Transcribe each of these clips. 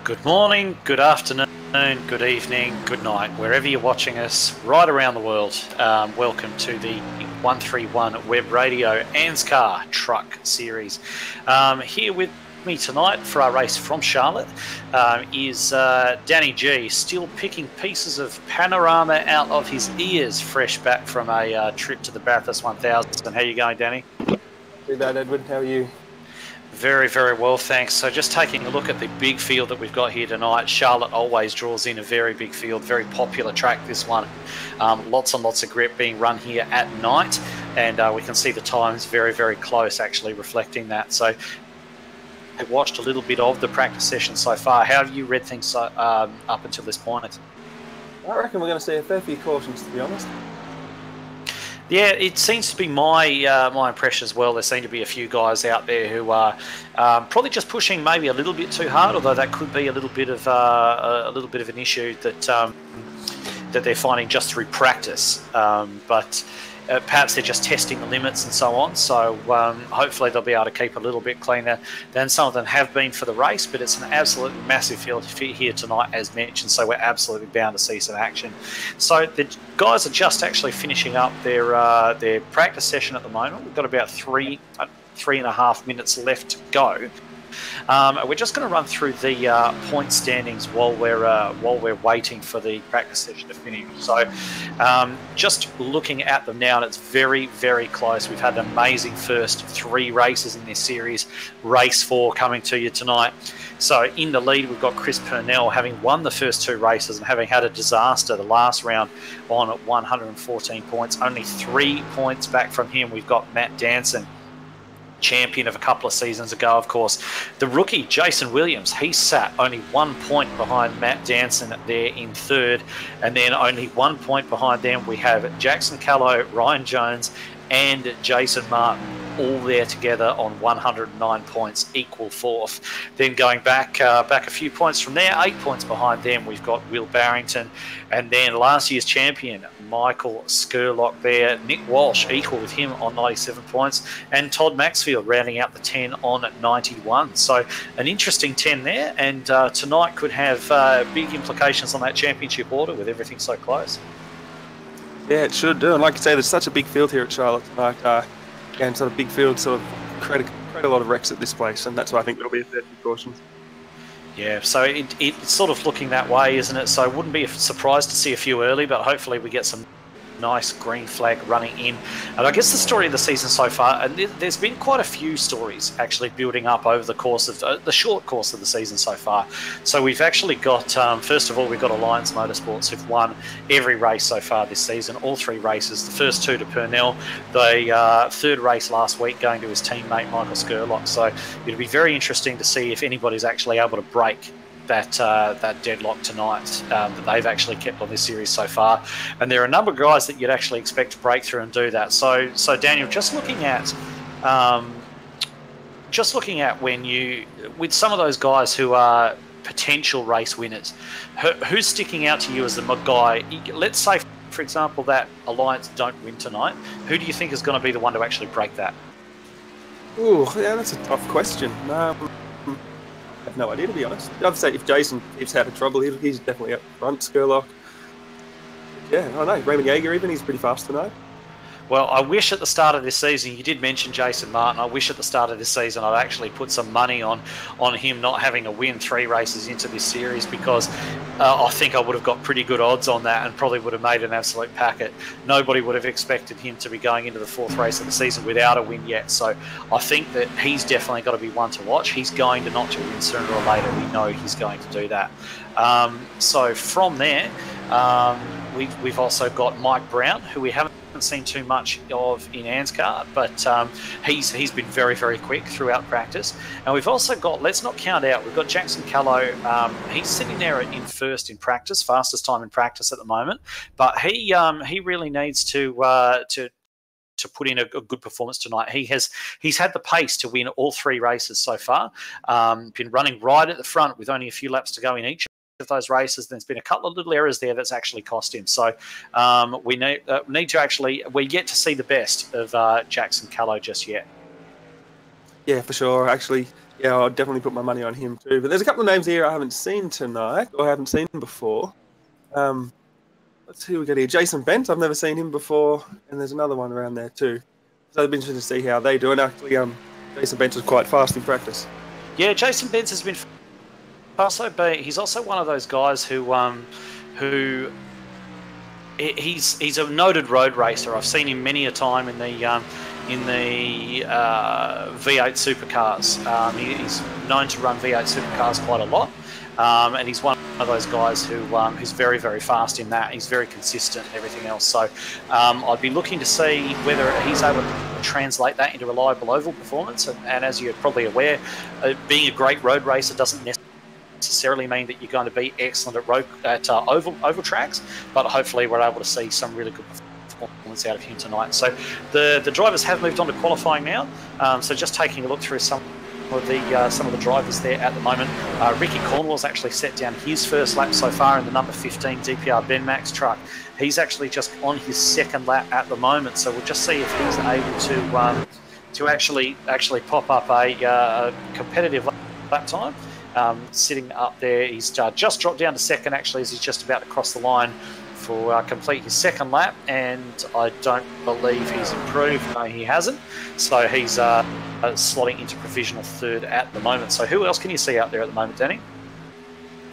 Good morning, good afternoon, good evening, good night, wherever you're watching us right around the world. Welcome to the 131 Web Radio ANZCAR Truck Series. Here with me tonight for our race from Charlotte is Danny G, still picking pieces of panorama out of his ears, fresh back from a trip to the Bathurst 1000. How are you going, Danny? Not too bad, Edward. How are you? Very, very well, thanks. So just taking a look at the big field that we've got here tonight, Charlotte always draws in a very big field, very popular track, this one. Lots and lots of grip being run here at night, and we can see the times very, very close, actually reflecting that. So I watched a little bit of the practice session so far. How have you read things up until this point? I reckon we're going to see a fair few cautions, to be honest. Yeah, it seems to be my my impression as well. There seem to be a few guys out there who are probably just pushing maybe a little bit too hard, although that could be a little bit of an issue that that they're finding just through practice. But perhaps they're just testing the limits and so on. So hopefully they'll be able to keep a little bit cleaner than some of them have been for the race. But it's an absolutely massive field here tonight, as mentioned. So we're absolutely bound to see some action. So the guys are just actually finishing up their practice session at the moment. We've got about three and a half minutes left to go. We're just going to run through the point standings while we're waiting for the practice session to finish. So just looking at them now, and it's very, very close. We've had an amazing first three races in this series. Race 4 coming to you tonight. So in the lead, we've got Chris Purnell, having won the first two races and having had a disaster the last round on 114 points. Only 3 points back from him, we've got Matt Danson, champion of a couple of seasons ago, of course. The rookie, Jason Williams, he sat only 1 point behind Matt Danson there in third. And then only 1 point behind them, we have Jackson Callow, Ryan Jones, and Jason Martin, all there together on 109 points, equal fourth. Then going back a few points from there, 8 points behind them, we've got Will Barrington, and then last year's champion, Michael Skurlock there. Nick Walsh equal with him on 97 points, and Todd Maxfield rounding out the 10 on 91. So an interesting 10 there, and tonight could have big implications on that championship order with everything so close. Yeah, it should do. And like you say, there's such a big field here at Charlotte tonight. And sort of big field sort of create a lot of wrecks at this place, and that's why I think there'll be a fair few cautions. Yeah, so it's sort of looking that way, isn't it? So I wouldn't be surprised to see a few early, but hopefully we get some nice green flag running in. And I guess the story of the season so far, and there's been quite a few stories actually building up over the course of the short course of the season so far. So we've actually got, first of all, we've got Alliance Motorsports who've won every race so far this season, all 3 races. The first 2 to Purnell, the third race last week going to his teammate Michael Skurlock. So it'll be very interesting to see if anybody's actually able to break that deadlock tonight that they've actually kept on this series so far. And there are a number of guys that you'd actually expect to break through and do that. So Daniel, just looking at when you, with some of those guys who are potential race winners, who's sticking out to you as the guy? Let's say, for example, that Alliance don't win tonight. Who do you think is going to be the one to actually break that? Ooh, yeah, that's a tough question. I have no idea, to be honest. I'd say if Jason keeps out of trouble, he's definitely up front. Skurlock. Yeah, I don't know. Raymond Yeager even, he's pretty fast tonight. Well, I wish at the start of this season, you did mention Jason Martin, I wish at the start of this season I'd actually put some money on him not having a win 3 races into this series, because I think I would have got pretty good odds on that and probably would have made an absolute packet. Nobody would have expected him to be going into the 4th race of the season without a win yet. So I think that he's definitely got to be one to watch. He's going to not to win sooner or later. We know he's going to do that. So from there, we've also got Mike Brown, who we haven't seen too much of in ANZCAR, but he's been very, very quick throughout practice. And we've also got, let's not count out, we've got Jackson Callow. He's sitting there in first in practice, fastest time in practice at the moment, but he really needs to put in a good performance tonight. He's had the pace to win all 3 races so far. Been running right at the front with only a few laps to go in each of those races. There's been a couple of little errors there that's actually cost him. So we need to actually, we're yet to see the best of Jackson Callow just yet. Yeah, for sure. Actually, yeah, I'd definitely put my money on him too. But there's a couple of names here I haven't seen tonight, or I haven't seen before. Let's see who we got here. Jason Bent, I've never seen him before, and there's another one around there too. So it'll be interesting to see how they do. And actually, Jason Bent was quite fast in practice. Yeah, Jason Bent has been fast, but he's also one of those guys who he's a noted road racer. I've seen him many a time in the V8 supercars. He's known to run V8 supercars quite a lot, and he's one of those guys who's very, very fast in that. He's very consistent and everything else. So I'd be looking to see whether he's able to translate that into reliable oval performance. And as you're probably aware, being a great road racer doesn't necessarily mean that you're going to be excellent at oval tracks, but hopefully we're able to see some really good performance out of him tonight. So the drivers have moved on to qualifying now. So just taking a look through some of the drivers there at the moment. Ricky Cornwell's actually set down his first lap so far in the number 15 DPR Benmax truck. He's actually just on his second lap at the moment, so we'll just see if he's able to actually pop up a competitive lap time. Sitting up there, he's just dropped down to second actually as he's just about to cross the line for complete his second lap, and I don't believe he's improved. No, he hasn't. So he's slotting into provisional third at the moment. So who else can you see out there at the moment, Danny?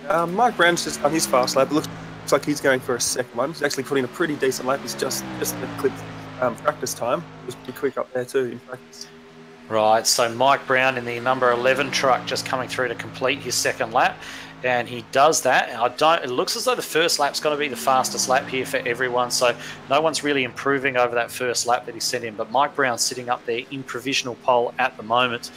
Mike Brown's just on his fast lap. It looks like he's going for a second one. He's actually putting a pretty decent lap. He's just the clip practice time. He was pretty quick up there too in practice. Right, so Mike Brown in the number 11 truck just coming through to complete his second lap, and he does that. It looks as though the first lap's going to be the fastest lap here for everyone, so no one's really improving over that first lap that he sent in, but Mike Brown's sitting up there in provisional pole at the moment.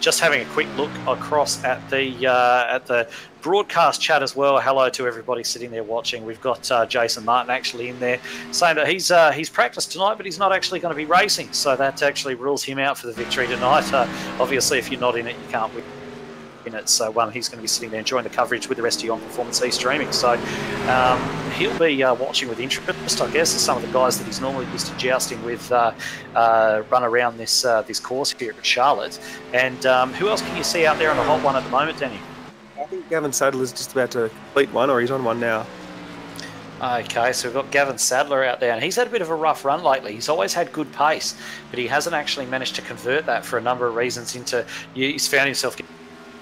Just having a quick look across at the broadcast chat as well. Hello to everybody sitting there watching. We've got Jason Martin actually in there saying that he's practiced tonight, but he's not actually going to be racing, so that actually rules him out for the victory tonight. Obviously, if you're not in it, you can't win in it. So he's going to be sitting there enjoying the coverage with the rest of you on Performance E streaming. So he'll be watching with interest, I guess, as some of the guys that he's normally used to jousting with run around this course here at Charlotte. And who else can you see out there on the hot one at the moment, Danny? I think Gavin Sadler's just about to complete one, or he's on one now. Okay, so we've got Gavin Sadler out there, and he's had a bit of a rough run lately. He's always had good pace, but he hasn't actually managed to convert that for a number of reasons into... He's found himself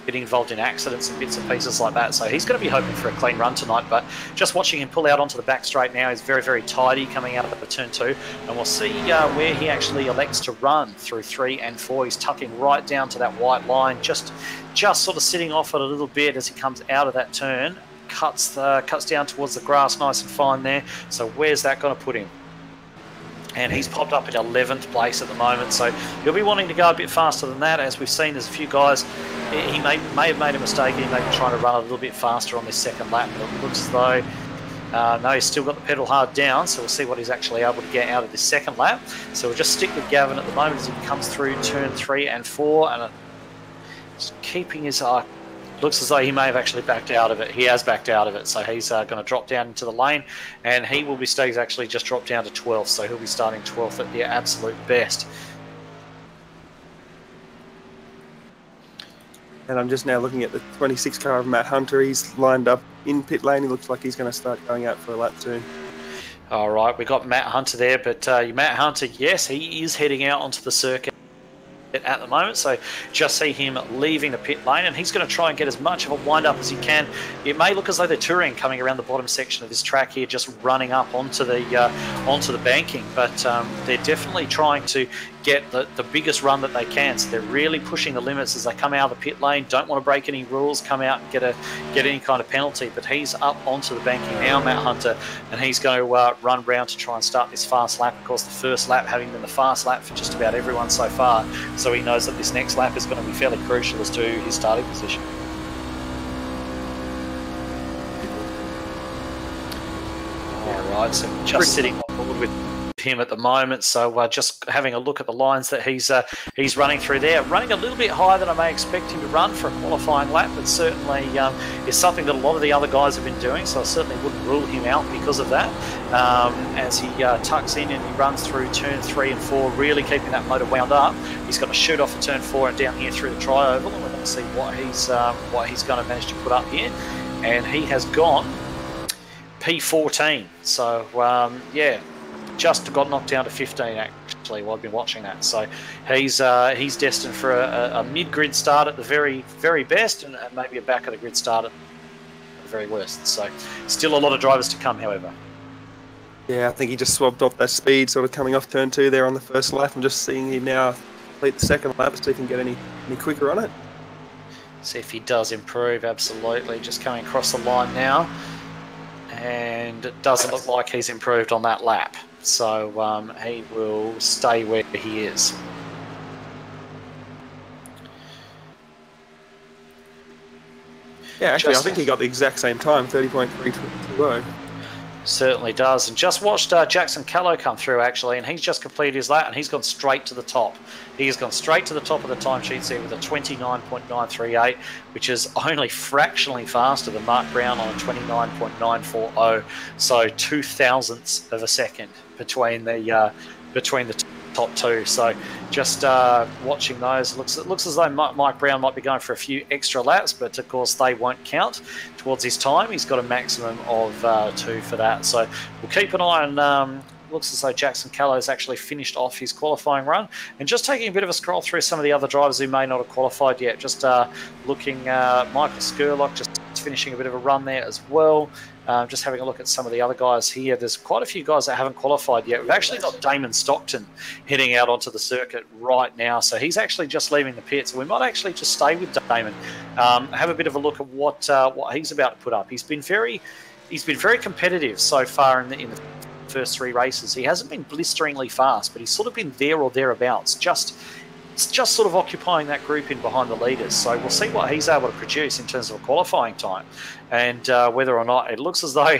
getting involved in accidents and bits and pieces like that, so he's going to be hoping for a clean run tonight. But just watching him pull out onto the back straight now, he's very, very tidy coming out of the turn 2, and we'll see where he actually elects to run through 3 and 4. He's tucking right down to that white line, just sort of sitting off it a little bit as he comes out of that turn, cuts down towards the grass nice and fine there. So where's that going to put him? And he's popped up at 11th place at the moment, so he'll be wanting to go a bit faster than that. As we've seen, there's a few guys, he may have made a mistake. He may be trying to run a little bit faster on this second lap, but it looks as though no, he's still got the pedal hard down, so we'll see what he's actually able to get out of this second lap. So we'll just stick with Gavin at the moment as he comes through turn 3 and 4, and just keeping his eye. Looks as though he may have actually backed out of it. He has backed out of it, so he's going to drop down into the lane, and he's actually just dropped down to 12th, so he'll be starting 12th at the absolute best. And I'm just now looking at the 26 car of Matt Hunter. He's lined up in pit lane. He looks like he's going to start going out for a lap soon. All right, we got Matt Hunter there, but Matt Hunter, yes, he is heading out onto the circuit at the moment, so just see him leaving the pit lane, and he's going to try and get as much of a wind up as he can. It may look as though they're touring coming around the bottom section of this track here, just running up onto the banking, but they're definitely trying to get the biggest run that they can. So they're really pushing the limits as they come out of the pit lane. Don't want to break any rules, come out and get any kind of penalty. But he's up onto the banking now, Matt Hunter, and he's going to run round to try and start this fast lap. Of course, the first lap having been the fast lap for just about everyone so far. So he knows that this next lap is going to be fairly crucial as to his starting position. All right, so just sitting on board with him at the moment. So just having a look at the lines that he's running through there, running a little bit higher than I may expect him to run for a qualifying lap, but certainly is something that a lot of the other guys have been doing. So I certainly wouldn't rule him out because of that. As he tucks in and he runs through turn 3 and 4, really keeping that motor wound up. He's got to shoot off at turn 4 and down here through the tri-oval, and we're going to see what he's going to manage to put up here. And he has gone P14. So yeah, just got knocked down to 15 actually while I've been watching that. So he's destined for a mid-grid start at the very, very best, and maybe a back of the grid start at the very worst. So still a lot of drivers to come, however. Yeah, I think he just swapped off that speed, sort of coming off turn 2 there on the first lap. I'm just seeing him now complete the second lap, so he can get any quicker on it. See if he does improve. Absolutely, just coming across the line now, and it doesn't look like he's improved on that lap. So he will stay where he is. Yeah, actually, I think he got the exact same time, 30.320. Certainly does. And just watched Jackson Callow come through, actually, and he's just completed his lap, and he's gone straight to the top. He has gone straight to the top of the timesheets there with a 29.938, which is only fractionally faster than Mark Brown on a 29.940. So 0.02 of a second between the top two. So just watching those, it looks as though Mike Brown might be going for a few extra laps, but of course they won't count towards his time. He's got a maximum of 2 for that. So we'll keep an eye on. Looks as though Jackson Callow's actually finished off his qualifying run. And just taking a bit of a scroll through some of the other drivers who may not have qualified yet. Just looking, Michael Skurlock just finishing a bit of a run there as well. Just having a look at some of the other guys here. There's quite a few guys that haven't qualified yet. We've actually got Damon Stockton heading out onto the circuit right now. So he's actually just leaving the pits. We might actually just stay with Damon. Have a bit of a look at what he's about to put up. He's been very competitive so far in the first 3 races. He hasn't been blisteringly fast, but he's sort of been there or thereabouts, just sort of occupying that group in behind the leaders. So we'll see what he's able to produce in terms of a qualifying time, and whether or not it looks as though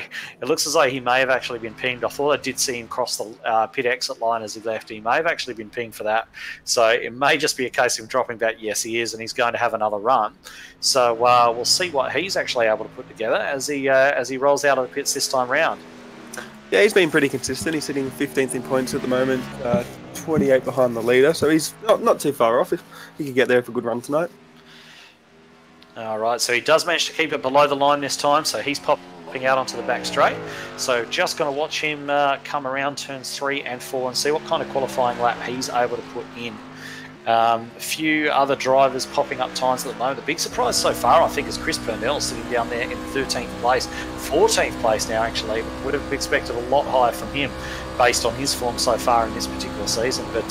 he may have actually been pinged. I thought I did see him cross the pit exit line as he left. He may have actually been pinged for that. So it may just be a case of him dropping back. Yes, he is, and he's going to have another run. So we'll see what he's actually able to put together as he rolls out of the pits this time round. Yeah, he's been pretty consistent. He's sitting 15th in points at the moment, 28 behind the leader, so he's not too far off. If he could get there for a good run tonight. All right, so he does manage to keep it below the line this time, so he's popping out onto the back straight. So just going to watch him come around turns 3 and 4 and see what kind of qualifying lap he's able to put in. A few other drivers popping up times at the moment. The big surprise so far, I think, is Chris Purnell sitting down there in 13th place. 14th place now, actually. Would have expected a lot higher from him based on his form so far in this particular season. But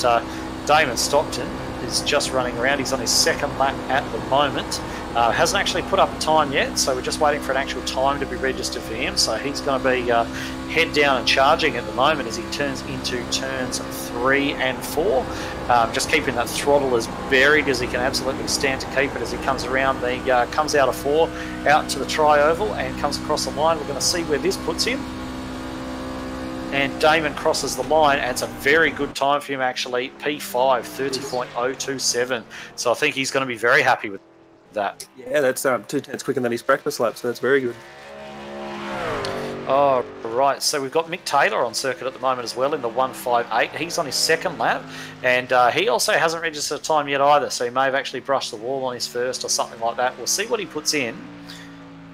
Damon Stockton is just running around. He's on his 2nd lap at the moment. Hasn't actually put up a time yet, so we're just waiting for an actual time to be registered for him. So he's going to be head down and charging at the moment as he turns into turns 3 and 4. Just keeping that throttle as buried as he can absolutely stand to keep it as he comes around. He comes out of 4, out to the tri-oval and comes across the line. We're going to see where this puts him. And Damon crosses the line, and it's a very good time for him, actually. P5, 30.027. So I think he's going to be very happy with that. Yeah, that's 2 tenths quicker than his practice lap, so that's very good. Oh, right. So we've got Mick Taylor on circuit at the moment as well in the 158. He's on his 2nd lap, and he also hasn't registered a time yet either, so he may have actually brushed the wall on his first or something like that. We'll see what he puts in.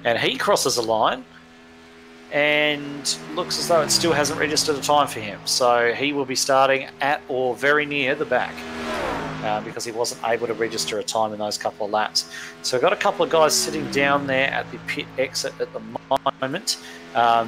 And he crosses the line, and looks as though it still hasn't registered a time for him. So he will be starting at or very near the back. Because he wasn't able to register a time in those couple of laps. So we've got a couple of guys sitting down there at the pit exit at the moment.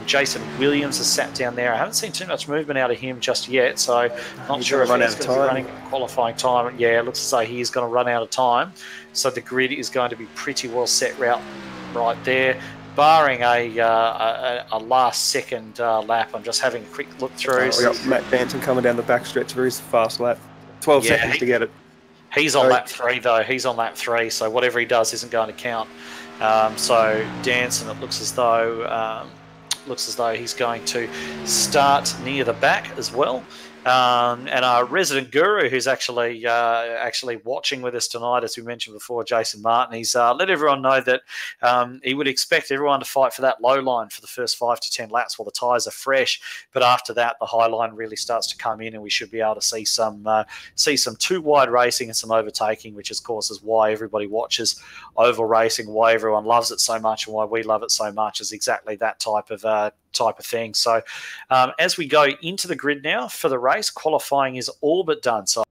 Jason Williams has sat down there. I haven't seen too much movement out of him just yet, so not sure if he's going to be running a qualifying time. Yeah, it looks as though he is going to run out of time. So the grid is going to be pretty well set right there. Barring a last second lap. I'm just having a quick look through. We got Matt Danton coming down the back stretch, very fast lap. 12 seconds to get it. He's on lap 3, though. He's on lap 3, so whatever he does isn't going to count. So Danson, it looks as though looks as though he's going to start near the back as well. And our resident guru, who's actually watching with us tonight, as we mentioned before, Jason Martin, he's let everyone know that he would expect everyone to fight for that low line for the first 5 to 10 laps while the tyres are fresh. But after that, the high line really starts to come in, and we should be able to see some too wide racing and some overtaking, which of course is why everybody watches oval racing, why everyone loves it so much, and why we love it so much, is exactly that type of thing. So as we go into the grid now for the race, qualifying is all but done. So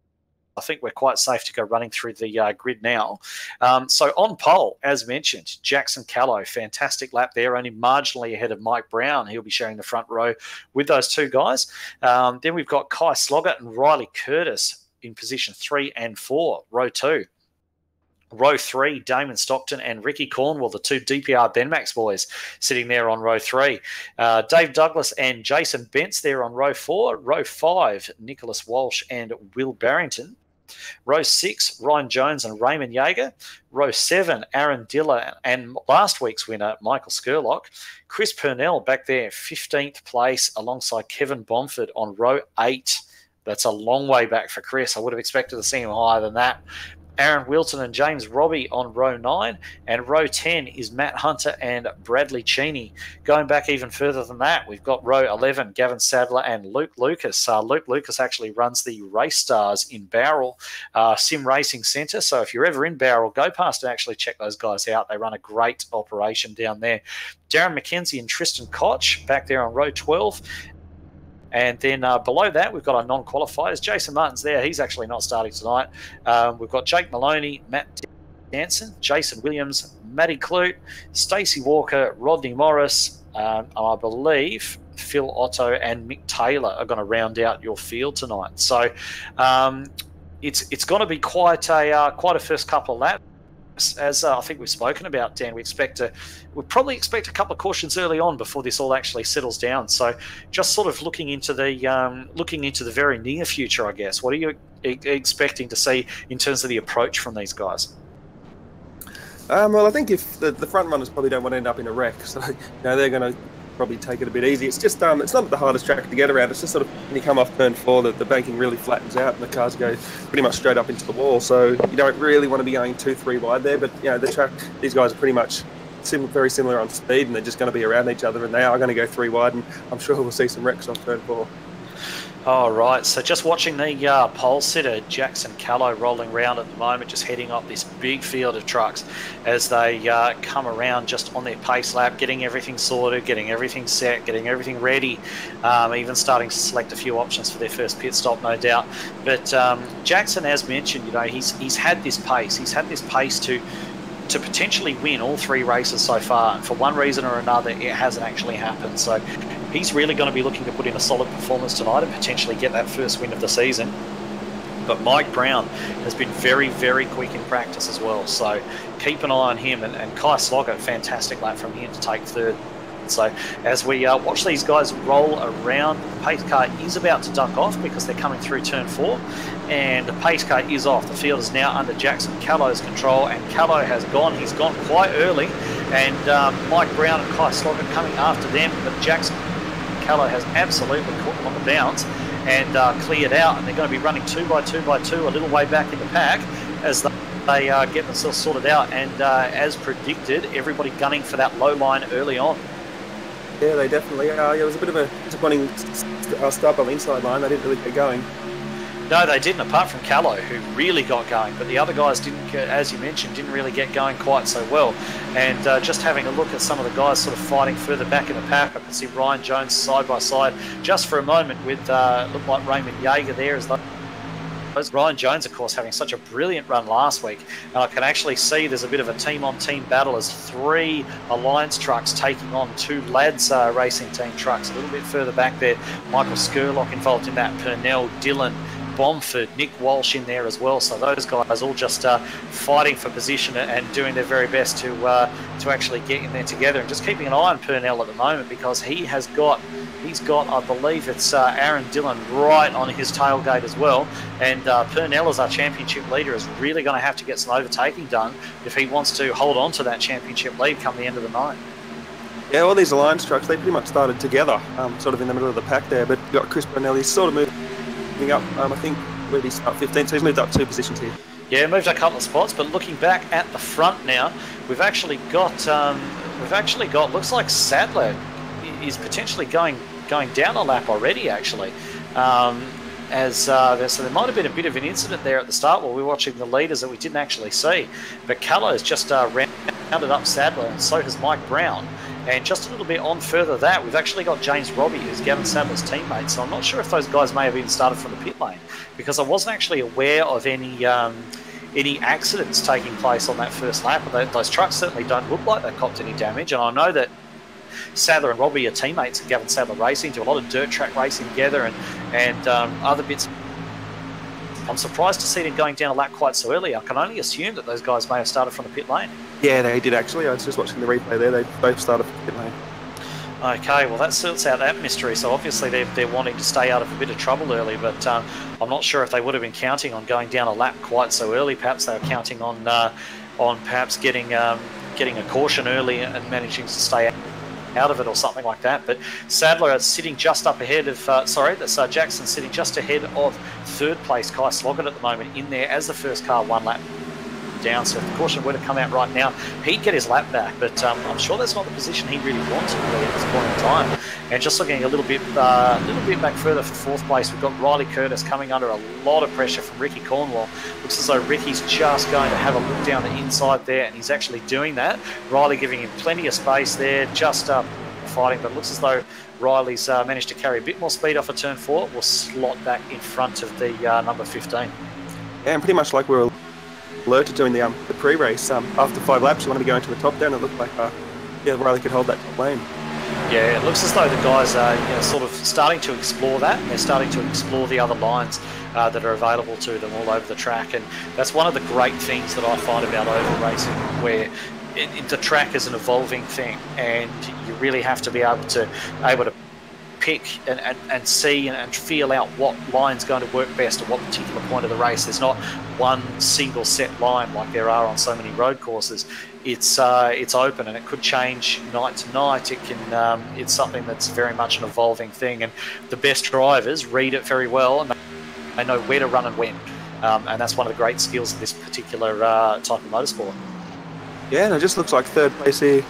I think we're quite safe to go running through the grid now. So on pole, as mentioned, Jackson Callow, fantastic lap there, only marginally ahead of Mike Brown. He'll be sharing the front row with those two guys. Then we've got Kai Sloggett and Riley Curtis in position 3 and 4, row 2. Row 3, Damon Stockton and Ricky Cornwall, the two DPR Benmax boys, sitting there on row 3. Dave Douglas and Jason Bentz there on row 4. Row 5, Nicholas Walsh and Will Barrington. Row 6, Ryan Jones and Raymond Yeager. Row 7, Aaron Diller and last week's winner, Michael Skurlock. Chris Purnell back there, 15th place, alongside Kevin Bomford on row 8. That's a long way back for Chris. I would have expected to see him higher than that. Aaron Wilton and James Robbie on row 9, and row 10 is Matt Hunter and Bradley Cheney. Going back even further than that, we've got row 11, Gavin Sadler and Luke Lucas. Luke Lucas actually runs the Race Stars in Bowral Sim Racing Centre, so if you're ever in Bowral, go past and actually check those guys out. They run a great operation down there. Darren McKenzie and Tristan Koch back there on row 12. And then below that, we've got our non-qualifiers. Jason Martin's there. He's actually not starting tonight. We've got Jake Maloney, Matt Danson, Jason Williams, Matty Clute, Stacey Walker, Rodney Morris, I believe Phil Otto and Mick Taylor are going to round out your field tonight. So it's going to be quite a first couple of laps. As I think we've spoken about, Dan, we'll probably expect a couple of cautions early on before this all actually settles down. So, just sort of looking into the very near future, I guess. What are you expecting to see in terms of the approach from these guys? Well, I think if the front runners probably don't want to end up in a wreck, so they're going to probably take it a bit easy. It's just it's not the hardest track to get around. It's just sort of when you come off turn 4, the banking really flattens out and the cars go pretty much straight up into the wall. So you don't really want to be going 2-3 wide there. But the track, these guys are pretty much very similar on speed, and they're just going to be around each other, and they are going to go 3 wide. And I'm sure we'll see some wrecks off turn 4. All right, so just watching the pole sitter, Jackson Callow, rolling around at the moment, just heading up this big field of trucks as they come around just on their pace lap, getting everything sorted, getting everything set, getting everything ready, even starting to select a few options for their first pit stop, no doubt. But Jackson, as mentioned, he's had this pace. He's had this pace to potentially win all 3 races so far, and for one reason or another, it hasn't actually happened. So he's really going to be looking to put in a solid performance tonight and potentially get that first win of the season. But Mike Brown has been very, very quick in practice as well. So keep an eye on him. And Kai Sloggett, fantastic lap from him to take 3rd. So as we watch these guys roll around, the pace car is about to duck off because they're coming through turn 4. And the pace car is off. The field is now under Jackson Callow's control. And Callow has gone. He's gone quite early. And Mike Brown and Kai Sloggett coming after them. But Jackson Callow has absolutely caught them on the bounce and cleared out, and they're going to be running 2 by 2 by 2 a little way back in the pack as they get themselves sorted out, and as predicted, everybody gunning for that low line early on. Yeah, they definitely are. Yeah, it was a bit of a disappointing start on the inside line. They didn't really get going. No, they didn't, apart from Callow, who really got going. But the other guys didn't, as you mentioned, didn't really get going quite so well. And just having a look at some of the guys sort of fighting further back in the pack, I can see Ryan Jones side by side just for a moment with, looked like Raymond Yeager there as though. Ryan Jones, of course, having such a brilliant run last week. And I can actually see there's a bit of a team-on-team battle as 3 Alliance trucks taking on 2 Lads Racing Team trucks. A little bit further back there, Michael Skurlock involved in that, Purnell, Dillon, Bomford, Nick Walsh in there as well. So those guys all just fighting for position and doing their very best to actually get in there together. And just keeping an eye on Purnell at the moment because he's got, I believe it's Aaron Dillon right on his tailgate as well. And Purnell, as our championship leader, is really going to have to get some overtaking done if he wants to hold on to that championship lead come the end of the night. Yeah, all these Alliance trucks, they pretty much started together, sort of in the middle of the pack there. But you've got Chris Bonelli sort of moving up. I think where did he start? 15th, so he's moved up 2 positions here. Yeah, moved a couple of spots, but looking back at the front now, we've actually got looks like Sadler is potentially going down a lap already. Actually, so there might have been a bit of an incident there at the start while we were watching the leaders that we didn't actually see. But Callo's just rounded up Sadler, and so has Mike Brown. And just a little bit on further that, we've actually got James Robbie, who's Gavin Sadler's teammate. So I'm not sure if those guys may have even started from the pit lane, because I wasn't actually aware of any accidents taking place on that first lap. Those trucks certainly don't look like they copped any damage. And I know that Sadler and Robbie are teammates at Gavin Sadler Racing, do a lot of dirt track racing together and other bits. I'm surprised to see them going down a lap quite so early. I can only assume that those guys may have started from the pit lane. Yeah, they did actually. I was just watching the replay there. They both started from the pit lane. Okay, well that sorts out that mystery. So obviously they're wanting to stay out of a bit of trouble early, but I'm not sure if they would have been counting on going down a lap quite so early. Perhaps they were counting on perhaps getting a caution early and managing to stay out of it or something like that. But Sadler is sitting just up ahead of that's Jackson sitting just ahead of third place Kai Sloggett at the moment in there as the first car 1 lap down. So if the caution were to come out right now, he'd get his lap back, but I'm sure that's not the position he really wanted really at this point in time. And just looking a little bit back further for fourth place, we've got Riley Curtis coming under a lot of pressure from Ricky Cornwall. Looks as though Ricky's just going to have a look down the inside there, and he's actually doing that. Riley giving him plenty of space there, just fighting, but it looks as though Riley's managed to carry a bit more speed off of turn 4. Will slot back in front of the number 15. Yeah, and pretty much like we were alerted doing the pre-race, after 5 laps you want to be going to the top down. It looked like Riley could hold that top lane. Yeah, it looks as though the guys are sort of starting to explore that, and they're starting to explore the other lines that are available to them all over the track. And that's one of the great things that I find about oval racing, where the track is an evolving thing, and you really have to be able to pick and see and feel out what line's going to work best at what particular point of the race. There's not one single set line like there are on so many road courses. It's open, and it could change night to night. It's something that's very much an evolving thing, and the best drivers read it very well, and they know where to run and when. And that's one of the great skills of this particular type of motorsport. Yeah, and it just looks like third place here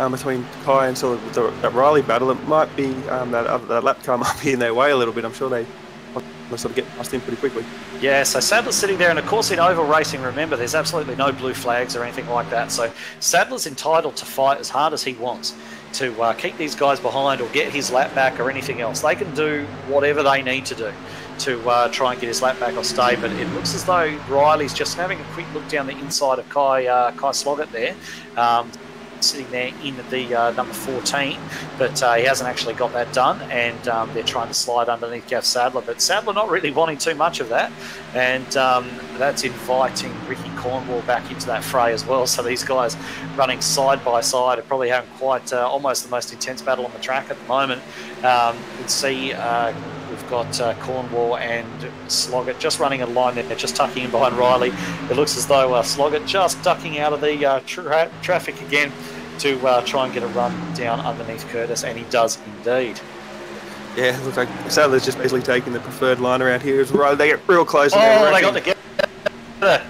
between Kai and sort of that Riley battle. It might be that lap car might be in their way a little bit. I'm sure they want to sort of get past him pretty quickly. Yeah, so Sadler's sitting there, and of course in oval racing, remember, there's absolutely no blue flags or anything like that. So Sadler's entitled to fight as hard as he wants to keep these guys behind or get his lap back or anything else. They can do whatever they need to do to try and get his lap back or stay, but it looks as though Riley's just having a quick look down the inside of Kai Sloggett there, sitting there in the number 14, but he hasn't actually got that done, and they're trying to slide underneath Gav Sadler, but Sadler not really wanting too much of that, and that's inviting Ricky Cornwall back into that fray as well. So these guys running side by side are probably having quite almost the most intense battle on the track at the moment. You can see we've got Cornwall and Sloggett just running a line there, just tucking in behind Riley. It looks as though Sloggett just ducking out of the traffic again to try and get a run down underneath Curtis, and he does indeed. Yeah, it looks like Sadler's just basically taking the preferred line around here as Riley. They get real close. Oh, they got together.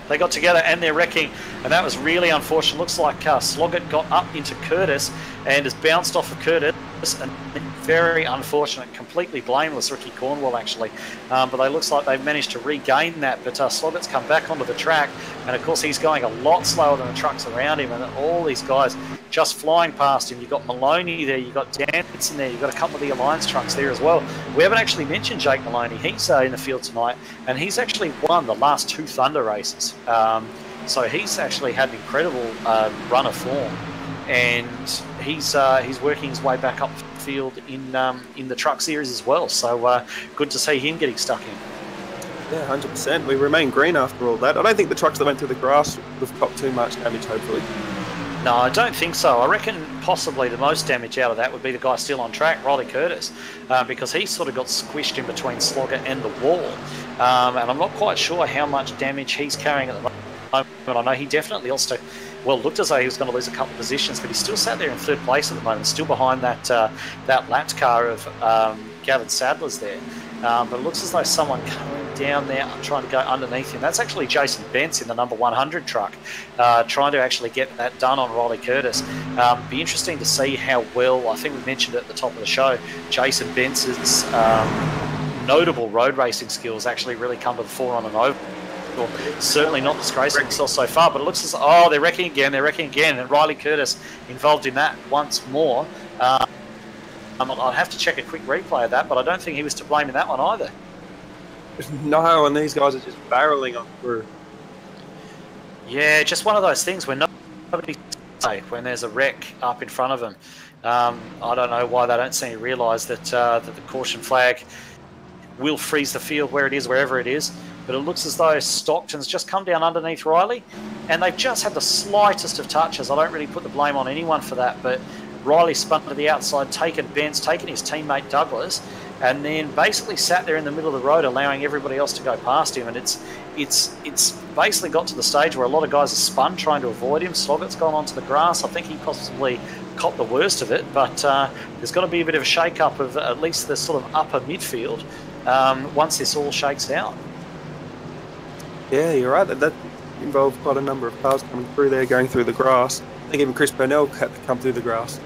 They got together and they're wrecking, and that was really unfortunate. Looks like Sloggett got up into Curtis and has bounced off of Curtis, and very unfortunate, completely blameless Ricky Cornwall actually, but they looks like they've managed to regain that, but Sloggett's come back onto the track, and of course he's going a lot slower than the trucks around him, and all these guys just flying past him. You've got Maloney there, you've got Danson there, you've got a couple of the Alliance trucks there as well. We haven't actually mentioned Jake Maloney. He's in the field tonight, and he's actually won the last 2 Thunder races, so he's actually had an incredible run of form, and he's working his way back up the field in the truck series as well. So good to see him getting stuck in. Yeah, 100%. We remain green after all that. I don't think the trucks that went through the grass would have copped too much damage, hopefully. No, I don't think so. I reckon possibly the most damage out of that would be the guy still on track, Riley Curtis, because he sort of got squished in between Sloggett and the wall. And I'm not quite sure how much damage he's carrying at the moment. I know he definitely lost well, looked as though he was going to lose a couple of positions, but he's still sat there in third place at the moment, still behind that lapped car of Gavin Sadler's there. But it looks as though someone coming down there trying to go underneath him. That's actually Jason Bence in the number 100 truck, trying to actually get that done on Riley Curtis. Be interesting to see how well, I think we mentioned it at the top of the show, Jason Bence's notable road racing skills actually really come to the fore on an oval. Certainly not disgracing himself so far, but it looks as though, they're wrecking again, and Riley Curtis involved in that once more. I'll have to check a quick replay of that, but I don't think he was to blame in that one either. No, and these guys are just barreling on through. Yeah, just one of those things where nobody safe when there's a wreck up in front of them. I don't know why they don't seem to realise that the caution flag will freeze the field where it is, wherever it is. But it looks as though Stockton's just come down underneath Riley, and they've just had the slightest of touches. I don't really put the blame on anyone for that, but Riley spun to the outside, taken Bence, taken his teammate Douglas, and then basically sat there in the middle of the road, allowing everybody else to go past him. And it's basically got to the stage where a lot of guys are spun trying to avoid him. Sloggett's gone onto the grass. I think he possibly copped the worst of it, but there's got to be a bit of a shake-up of at least the sort of upper midfield once this all shakes out. Yeah, you're right. That involved quite a number of cars coming through there, going through the grass. I think even Chris Purnell had to come through the grass.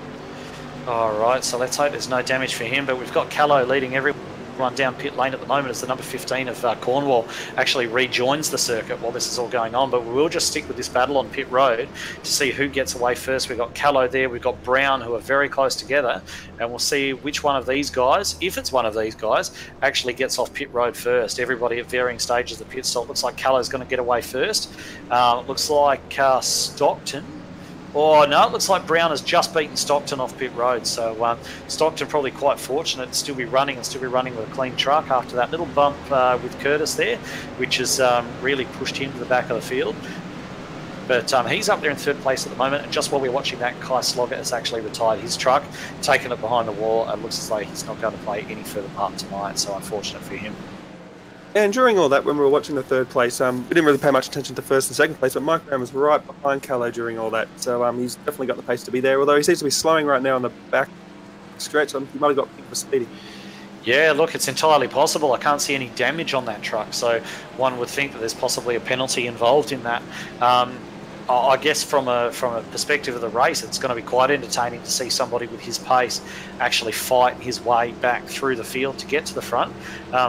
All right, so let's hope there's no damage for him. But we've got Callow leading everyone down pit lane at the moment as the number 15 of Cornwall actually rejoins the circuit while this is all going on. But we will just stick with this battle on pit road to see who gets away first. We've got Callow there, we've got Brown, who are very close together, and we'll see which one of these guys, if it's one of these guys, actually gets off pit road first. Everybody at varying stages of the pit stop. Looks like Callow's going to get away first. It looks like Stockton. Oh, no, it looks like Brown has just beaten Stockton off pit road. So Stockton probably quite fortunate to still be running with a clean truck after that little bump with Curtis there, which has really pushed him to the back of the field. But he's up there in third place at the moment. And just while we're watching that, Kai Sloggett has actually retired his truck, taken it behind the wall, and looks as though he's not going to play any further part tonight. So unfortunate for him. And during all that, when we were watching the third place, we didn't really pay much attention to first and second place, but Mike Brown was right behind Callow during all that. So he's definitely got the pace to be there, although he seems to be slowing right now on the back stretch. He might have got picked for speeding. Yeah, look, it's entirely possible. I can't see any damage on that truck, so one would think that there's possibly a penalty involved in that. I guess from a perspective of the race, it's going to be quite entertaining to see somebody with his pace actually fight his way back through the field to get to the front.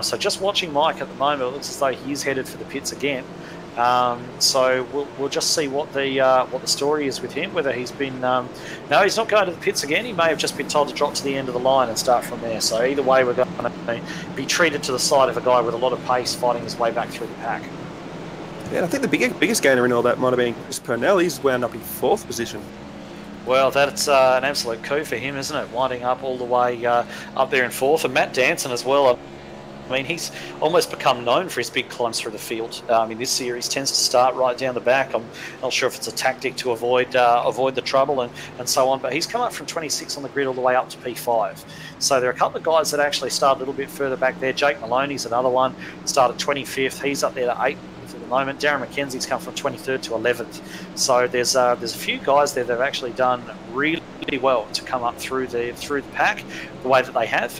So just watching Mike at the moment, it looks as though he is headed for the pits again. So we'll just see what the story is with him. Whether he's been no, he's not going to the pits again. He may have just been told to drop to the end of the line and start from there. So either way, we're going to be treated to the side of a guy with a lot of pace fighting his way back through the pack. Yeah, I think the biggest gainer in all that might have been Chris Purnell. He's wound up in fourth position. Well, that's an absolute coup for him, isn't it? Winding up all the way up there in fourth. And Matt Danson as well. I mean, he's almost become known for his big climbs through the field. In this series, tends to start right down the back. I'm not sure if it's a tactic to avoid the trouble and so on. But he's come up from 26 on the grid all the way up to P5. So there are a couple of guys that actually start a little bit further back there. Jake Maloney's another one. Started 25th. He's up there to 8th at the moment. Darren McKenzie's come from 23rd to 11th. So there's a few guys there that have actually done really well to come up through the pack the way that they have,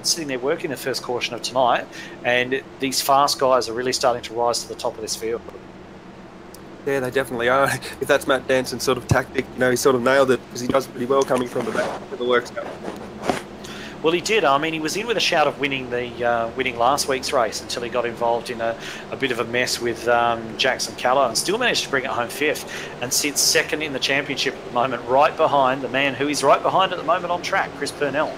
sitting there working the first caution of tonight, and these fast guys are really starting to rise to the top of this field. Yeah, they definitely are. If that's Matt Danson's sort of tactic, he sort of nailed it, because he does pretty well coming from the back with the works out. Well, he did. I mean, he was in with a shout of winning last week's race until he got involved in a bit of a mess with Jackson Callow, and still managed to bring it home fifth and sits second in the championship at the moment, right behind the man who is right behind at the moment on track, Chris Purnell.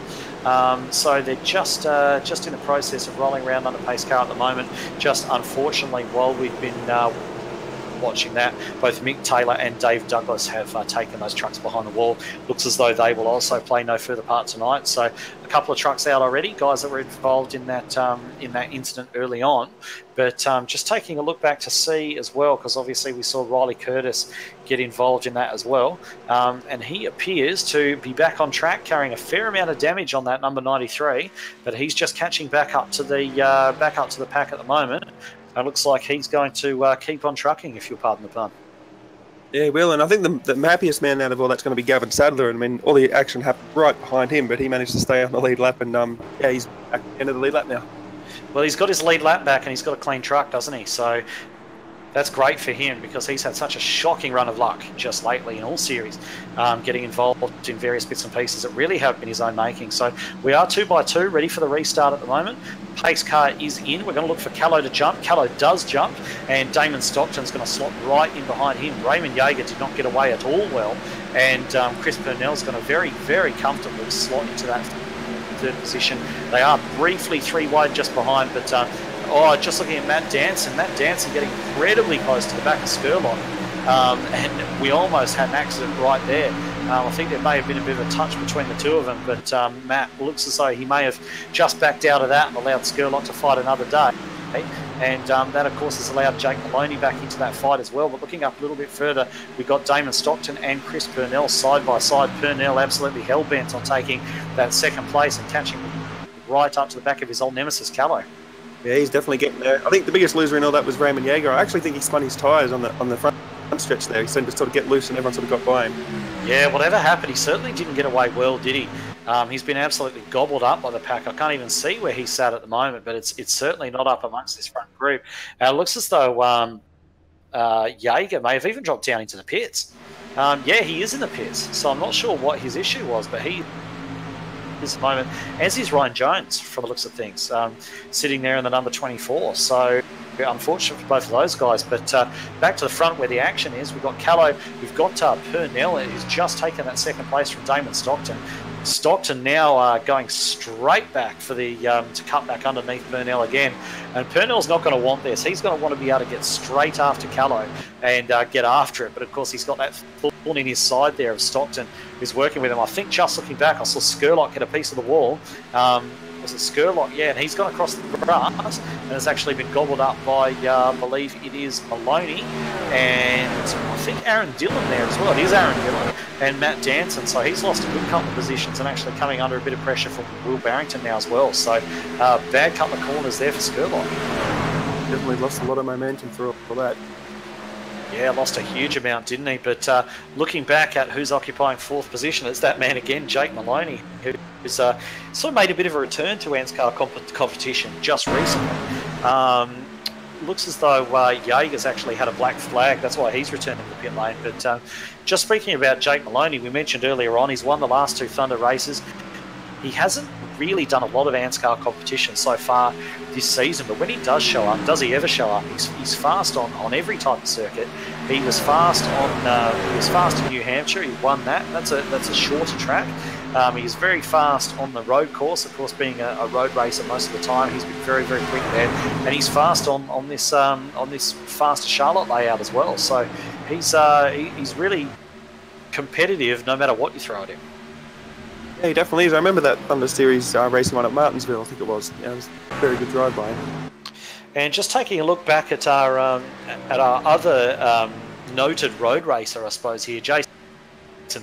So they're just in the process of rolling around on a pace car at the moment. Just unfortunately, while we've been watching that, both Mick Taylor and Dave Douglas have taken those trucks behind the wall. Looks as though they will also play no further part tonight. So a couple of trucks out already, guys that were involved in that incident early on. But just taking a look back to see as well, because obviously we saw Riley Curtis get involved in that as well, and he appears to be back on track, carrying a fair amount of damage on that number 93. But he's just catching back up to the pack at the moment. It looks like he's going to keep on trucking, if you'll pardon the pun. Yeah, he will, and I think the happiest man out of all that's going to be Gavin Sadler. And I mean, all the action happened right behind him, but he managed to stay on the lead lap, and yeah, he's at the end of the lead lap now. Well, he's got his lead lap back, and he's got a clean truck, doesn't he? So that's great for him because he's had such a shocking run of luck just lately in all series, getting involved in various bits and pieces that really have been his own making. So we are 2 by 2, ready for the restart at the moment. Pace car is in. We're going to look for Callow to jump. Callow does jump, and Damon Stockton's going to slot right in behind him. Raymond Yeager did not get away at all well, and Chris Purnell's going to very, very comfortably slot into that third position. They are briefly 3 wide just behind, but just looking at Matt Danson getting incredibly close to the back of Skurlock, and we almost had an accident right there. I think there may have been a bit of a touch between the two of them, but Matt looks as though he may have just backed out of that and allowed Skurlock to fight another day. And that, of course, has allowed Jake Maloney back into that fight as well. But looking up a little bit further, we've got Damon Stockton and Chris Purnell side by side. Purnell absolutely hell-bent on taking that second place and catching right up to the back of his old nemesis, Callow. Yeah, he's definitely getting there. I think the biggest loser in all that was Raymond Yeager. I actually think he spun his tyres on the front stretch there. He seemed to sort of get loose and everyone sort of got by him. Yeah, whatever happened, he certainly didn't get away well, did he? He's been absolutely gobbled up by the pack. I can't even see where he's sat at the moment, but it's certainly not up amongst this front group. It looks as though Yeager may have even dropped down into the pits. Yeah, he is in the pits, so I'm not sure what his issue was, but he is at the moment, as is Ryan Jones from the looks of things, sitting there in the number 24. So unfortunate for both of those guys, but back to the front where the action is, we've got Callow, we've got Purnell, who's just taken that second place from Damon Stockton. Stockton now going straight back for the to cut back underneath Purnell again, and Purnell's not going to want this. He's going to want to be able to get straight after Callow and get after it, but of course he's got that thorn in his side there of Stockton who's working with him. I think just looking back, I saw Skurlock hit a piece of the wall. Was it Skurlock? Yeah, and he's gone across the grass and has actually been gobbled up by, I believe it is Maloney, and I think Aaron Dillon there as well. It is Aaron Dillon and Matt Danson, so he's lost a good couple of positions and actually coming under a bit of pressure from Will Barrington now as well. So bad couple of corners there for Skurlock. Definitely lost a lot of momentum for that. Yeah, lost a huge amount, didn't he? But looking back at who's occupying fourth position, it's that man again, Jake Maloney, who's sort of made a bit of a return to ANZCAR competition just recently. Looks as though Yeager's actually had a black flag. That's why he's returning to the pit lane. But just speaking about Jake Maloney, we mentioned earlier on, he's won the last 2 Thunder races. He hasn't really done a lot of ANZCAR competition so far this season, but when he does show up, does he ever show up? He's fast on every type of circuit. He was fast in New Hampshire. He won that. That's a shorter track. He's very fast on the road course. Of course, being a road racer most of the time, he's been very, very quick there, and he's fast on this faster Charlotte layout as well. So he's really competitive no matter what you throw at him. Yeah, he definitely is. I remember that Thunder Series racing one at Martinsville, I think it was. Yeah, it was a very good drive by him. And just taking a look back at our other noted road racer, I suppose, here, Jason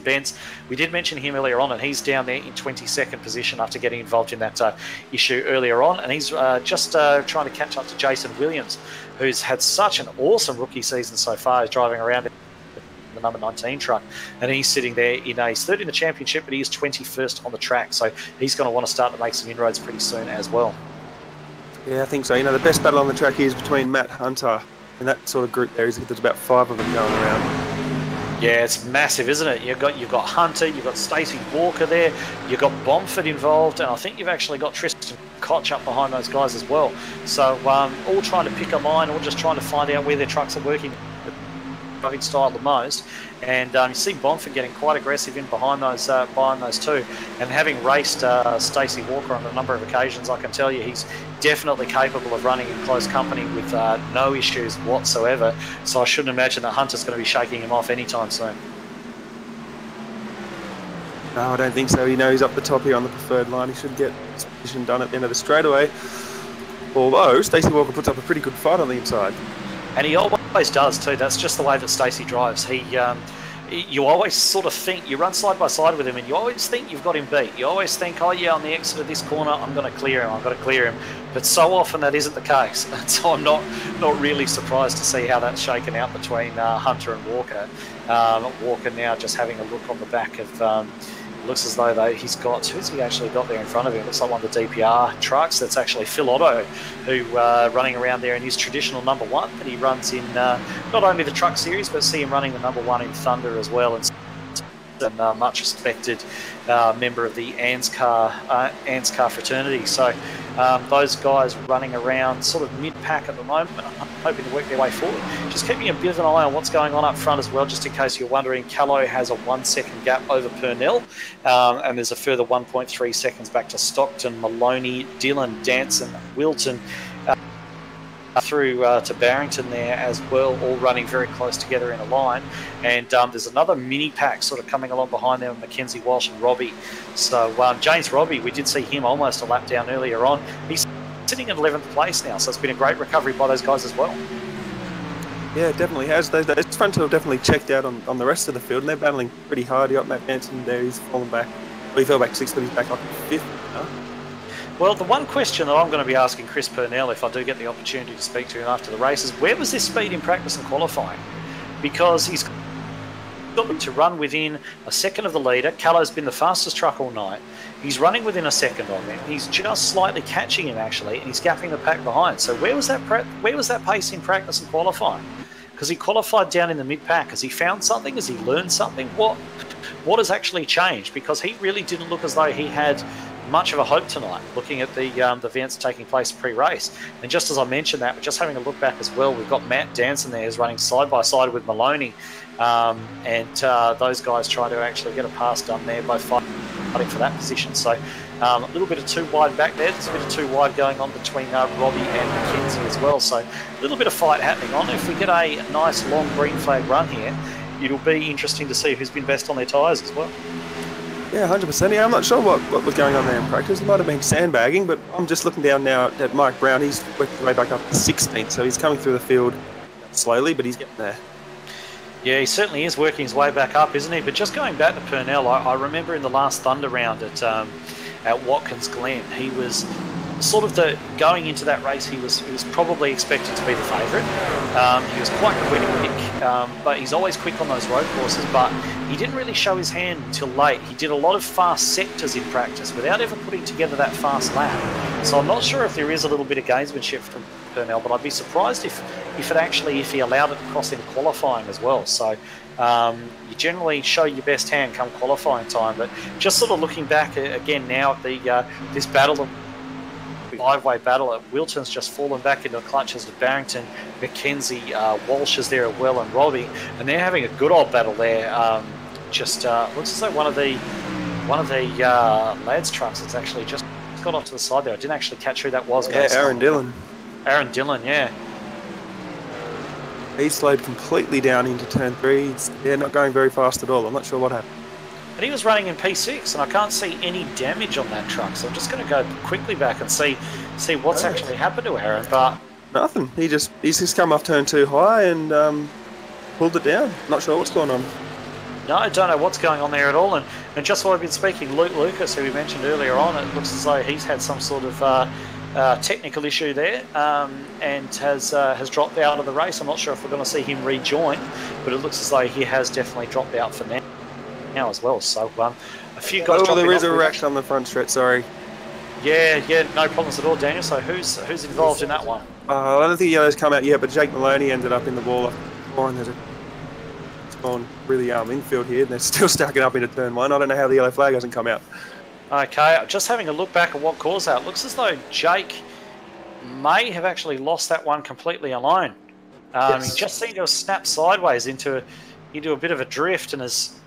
Bentz. We did mention him earlier on, and he's down there in 22nd position after getting involved in that issue earlier on, and he's just trying to catch up to Jason Williams, who's had such an awesome rookie season so far. He's driving around the number 19 truck, and he's sitting there he's third in the championship, but he is 21st on the track, so he's going to want to start to make some inroads pretty soon as well. Yeah, I think so. The best battle on the track is between Matt Hunter and that sort of group there. There's about 5 of them going around. Yeah, it's massive, isn't it? You've got Hunter, you've got Stacey Walker there, you've got Bomford involved, and I think you've actually got Tristan Koch up behind those guys as well. So all trying to pick a line, all just trying to find out where their trucks are working driving style the most, and you see Bomford getting quite aggressive in behind those two, and having raced Stacey Walker on a number of occasions, I can tell you he's definitely capable of running in close company with no issues whatsoever, so I shouldn't imagine that Hunter's going to be shaking him off anytime soon. No, I don't think so. He's up the top here on the preferred line. He should get his position done at the end of the straightaway, although Stacey Walker puts up a pretty good fight on the inside. And he always does too. That's just the way that Stacey drives. He you always sort of think, you run side by side with him and you always think you've got him beat. You always think, oh yeah, on the exit of this corner, I'm going to clear him, I've got to clear him. But so often that isn't the case. And so I'm not really surprised to see how that's shaken out between Hunter and Walker. Walker now just having a look on the back of, looks as though he's got, who's he actually got there in front of him? Looks like one of the DPR trucks. That's actually Phil Otto, who running around there in his traditional number 1 that he runs in not only the truck series, but see him running the number 1 in Thunder as well. And much respected member of the ANZCAR fraternity. So those guys running around sort of mid-pack at the moment, hoping to work their way forward. Just keeping a bit of an eye on what's going on up front as well, just in case you're wondering. Callow has a 1 second gap over Purnell, and there's a further 1.3 seconds back to Stockton, Maloney, Dillon, Danson, Wilton, through to Barrington there as well, all running very close together in a line. And there's another mini pack sort of coming along behind them, Mackenzie Walsh and Robbie. So James Robbie, we did see him almost a lap down earlier on. He's sitting in 11th place now, so it's been a great recovery by those guys as well. Yeah, it definitely has. Those front two have definitely checked out on the rest of the field, and they're battling pretty hard. You got Matt Benson there, he's fallen back. Well, he fell back 6th, but he's back up in 5th now. Well, the one question that I'm going to be asking Chris Purnell, if I do get the opportunity to speak to him after the race, is where was this speed in practice and qualifying? Because he's got to run within a second of the leader. Callow's been the fastest truck all night. He's running within a second of him. He's just slightly catching him, actually, and he's gapping the pack behind. So where was that pace in practice and qualifying? Because he qualified down in the mid-pack. Has he found something? Has he learned something? What has actually changed? Because he really didn't look as though he had much of a hope tonight, looking at the events taking place pre-race. And just as I mentioned that, we're just having a look back as well. We've got Matt Danson there who's running side by side with Maloney, and those guys trying to actually get a pass done there, both fighting for that position. So a little bit of too wide back there. There's a bit of too wide going on between Robbie and Mackenzie as well. So a little bit of fight happening on. If we get a nice long green flag run here, it'll be interesting to see who's been best on their tyres as well. Yeah, 100%. Yeah, I'm not sure what was going on there in practice. It might have been sandbagging, but I'm just looking down now at Mike Brown. He's worked his way back up to 16th, so he's coming through the field slowly, but he's getting there. Yeah, he certainly is working his way back up, isn't he? But just going back to Purnell, I remember in the last Thunder round at Watkins Glen, he was sort of going into that race, he was probably expected to be the favourite. He was quite quick, but he's always quick on those road courses, but he didn't really show his hand until late. He did a lot of fast sectors in practice without ever putting together that fast lap. So I'm not sure if there is a little bit of gamesmanship from Purnell, but I'd be surprised if he allowed it to cross in qualifying as well. So you generally show your best hand come qualifying time, but just sort of looking back again now at this battle of five-way battle. Wilton's just fallen back into the clutches of Barrington, Mackenzie, Walsh is there as well, and Robbie, and they're having a good old battle there. Looks as though one of the lads' trucks has actually just got off to the side there. I didn't actually catch who that was. Yeah, Aaron Dillon. Aaron Dillon, yeah. He slowed completely down into turn 3. He's not going very fast at all. I'm not sure what happened. But he was running in P6, and I can't see any damage on that truck. So I'm just going to go quickly back and see what's actually happened to Aaron. But nothing. He's just come off turn 2 high and pulled it down. Not sure what's going on. No, I don't know what's going on there at all. And just while I've been speaking, Luke Lucas, who we mentioned earlier on, it looks as though he's had some sort of technical issue there and has dropped out of the race. I'm not sure if we're going to see him rejoin, but it looks as though he has definitely dropped out for now as well. So a few guys. Oh, there is a wreck on the front stretch. Sorry. Yeah, no problems at all, Daniel. So who's involved in that one? I don't think the yellow's come out yet, but Jake Maloney ended up in the wall. It's gone really infield here, and they're still stacking up into turn 1. I don't know how the yellow flag hasn't come out. Okay, just having a look back at what caused that. It looks as though Jake may have actually lost that one completely alone. Yes. He just seemed to have snapped sideways into a bit of a drift and has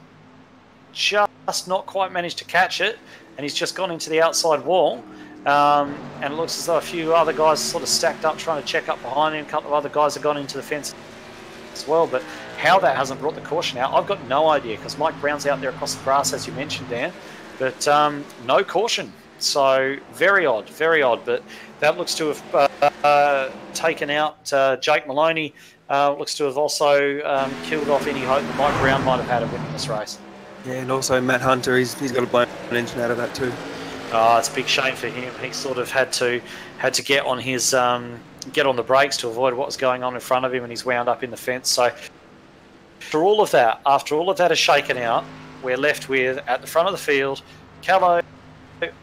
just not quite managed to catch it, and he's just gone into the outside wall. And it looks as though a few other guys sort of stacked up trying to check up behind him. A couple of other guys have gone into the fence as well, but how that hasn't brought the caution out, I've got no idea, because Mike Brown's out there across the grass, as you mentioned, Dan, but no caution. So very odd, but that looks to have taken out Jake Maloney, looks to have also killed off any hope that Mike Brown might have had of winning this race. Yeah, and also Matt Hunter, he's got a blown engine out of that too. Oh, it's a big shame for him. He sort of had to get on his get on the brakes to avoid what was going on in front of him, and he's wound up in the fence. So after all of that is shaken out, we're left with, at the front of the field, Callow,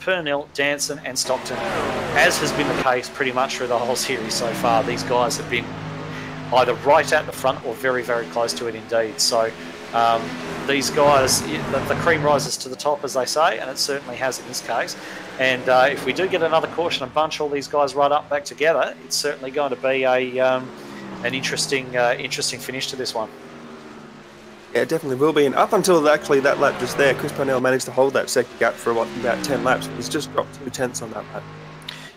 Purnell, Danson and Stockton. As has been the case pretty much through the whole series so far, these guys have been either right at the front or very, very close to it indeed. So these guys, the cream rises to the top, as they say, and it certainly has in this case. And if we do get another caution and bunch all these guys right up back together, it's certainly going to be an interesting finish to this one. Yeah, it definitely will be. And up until actually that lap just there, Chris Purnell managed to hold that second gap for about 10 laps. He's just dropped 0.2 on that lap.